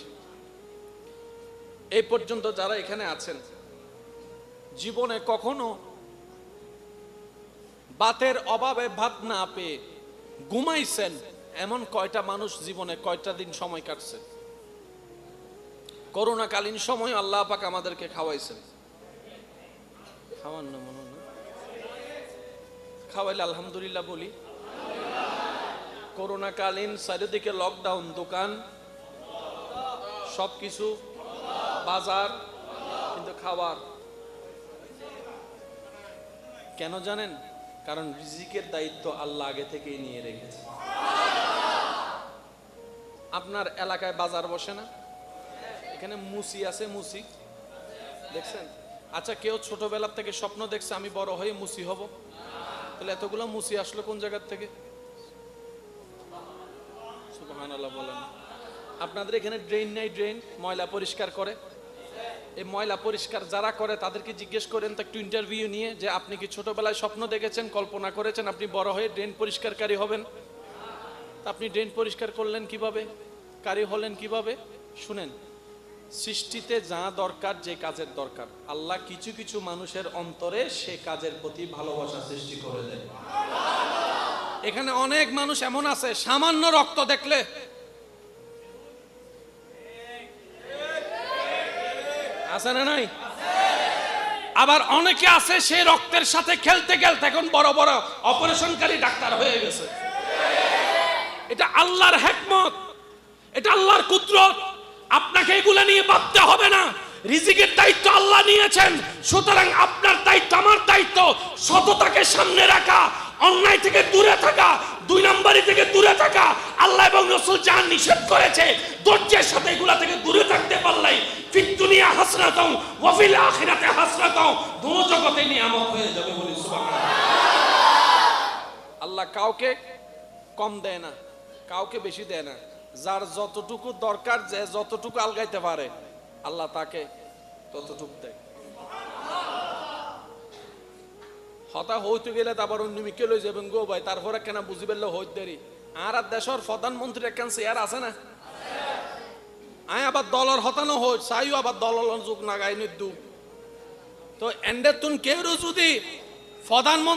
এই পর্যন্ত যারা এখানে আছেন, জীবনে কখনো ভাতের অভাবে ভাত না পেয়ে ঘুমাইছেন এমন কয়টা মানুষ জীবনে কয়টা দিন সময় কাটছে? করোনাকালীন সময় আল্লাহ পাক আমাদেরকে খাওয়াইছেন। খাওয়ান না মনে না, খাওয়াইলে আলহামদুলিল্লাহ বলি। করোনাকালীন চারিদিকে লকডাউন, দোকান সবকিছু, বাজার, কিন্তু খাবার কেন জানেন? কারণ রিজিকের দায়িত্ব আল্লাহ আগে থেকেই নিয়ে রেখেছে। আপনার এলাকায় বাজার বসে না? এখানে মুসি আছে, মুসি দেখছেন? আচ্ছা, কেউ ছোটবেলা থেকে স্বপ্ন দেখছে আমি বড় হয়ে মুসি হব? তাহলে এতগুলো মুসি আসলো কোন জায়গার থেকে? সুবহানাল্লাহ বলেন। আপনাদের এখানে ড্রেন নাই? ড্রেন ময়লা পরিষ্কার করে। এই ময়লা পরিষ্কার যারা করে তাদেরকে জিজ্ঞেস করেন তো একটু ইন্টারভিউ নিয়ে, যে আপনি কি ছোটবেলায় স্বপ্ন দেখেছেন, কল্পনা করেছেন আপনি বড় হয়ে ড্রেন পরিষ্কারকারী হবেন? আপনি ড্রেন পরিষ্কার করলেন কিভাবে? কারি হলেন কিভাবে? শুনেন, সৃষ্টিতে যা দরকার, যে কাজের দরকার, আল্লাহ কিছু কিছু মানুষের অন্তরে সে কাজের প্রতি ভালোবাসা সৃষ্টি করে দেয়। এখানে অনেক মানুষ এমন আছে সামান্য রক্ত দেখলে আছে না নাই? আবার অনেকে আছে সেই রক্তের সাথে খেলতে খেলতে এখন বড় বড় অপারেশনকারী ডাক্তার হয়ে গেছে। এটা আল্লাহর হিকমত, এটা আল্লাহর কুদরত। আপনাকে এগুলা নিয়ে ভাবতে হবে না। রিজিকের দায়িত্ব আল্লাহ নিয়েছেন, সুতরাং আপনার দায়িত্ব, আমার দায়িত্ব সততাকে সামনে রাখা, অন্যায় থেকে দূরে থাকা, দুই নম্বরই থেকে দূরে থাকা। আল্লাহ এবং রাসূল যা নিষেধ করেছে ধৈর্যের সাথে এগুলা থেকে দূরে থাকতে পারলেই ফিদ দুনিয়া হাসনাতাও ওয়া ফিল আখিরাতি হাসনাতাও, দুই জগতে নিয়ামত হয়ে যাবে। বলি সুবহানাল্লাহ। আল্লাহ কাউকে কম দেয় না, কাউকে বেশি দেয় না। যার যতটুকু দরকার, যে যতটুকু আলগাইতে পারে আল্লাহ তাকে ততটুকু দেয়। হতা হইতে গেলে তারপর নিমিকে লই যাবেন গো ভাই, তারপরে কেন বুঝি পেলে হইতে দেরি। আর দেশের প্রধানমন্ত্রী একখান চেয়ার আছে না, আয় আবার দলের হতানো হয়, চাইও আবার দলের যুগ নাগাই নিদু। তো এন্ডের তুন কেউ যদি প্রধানমন্ত্রী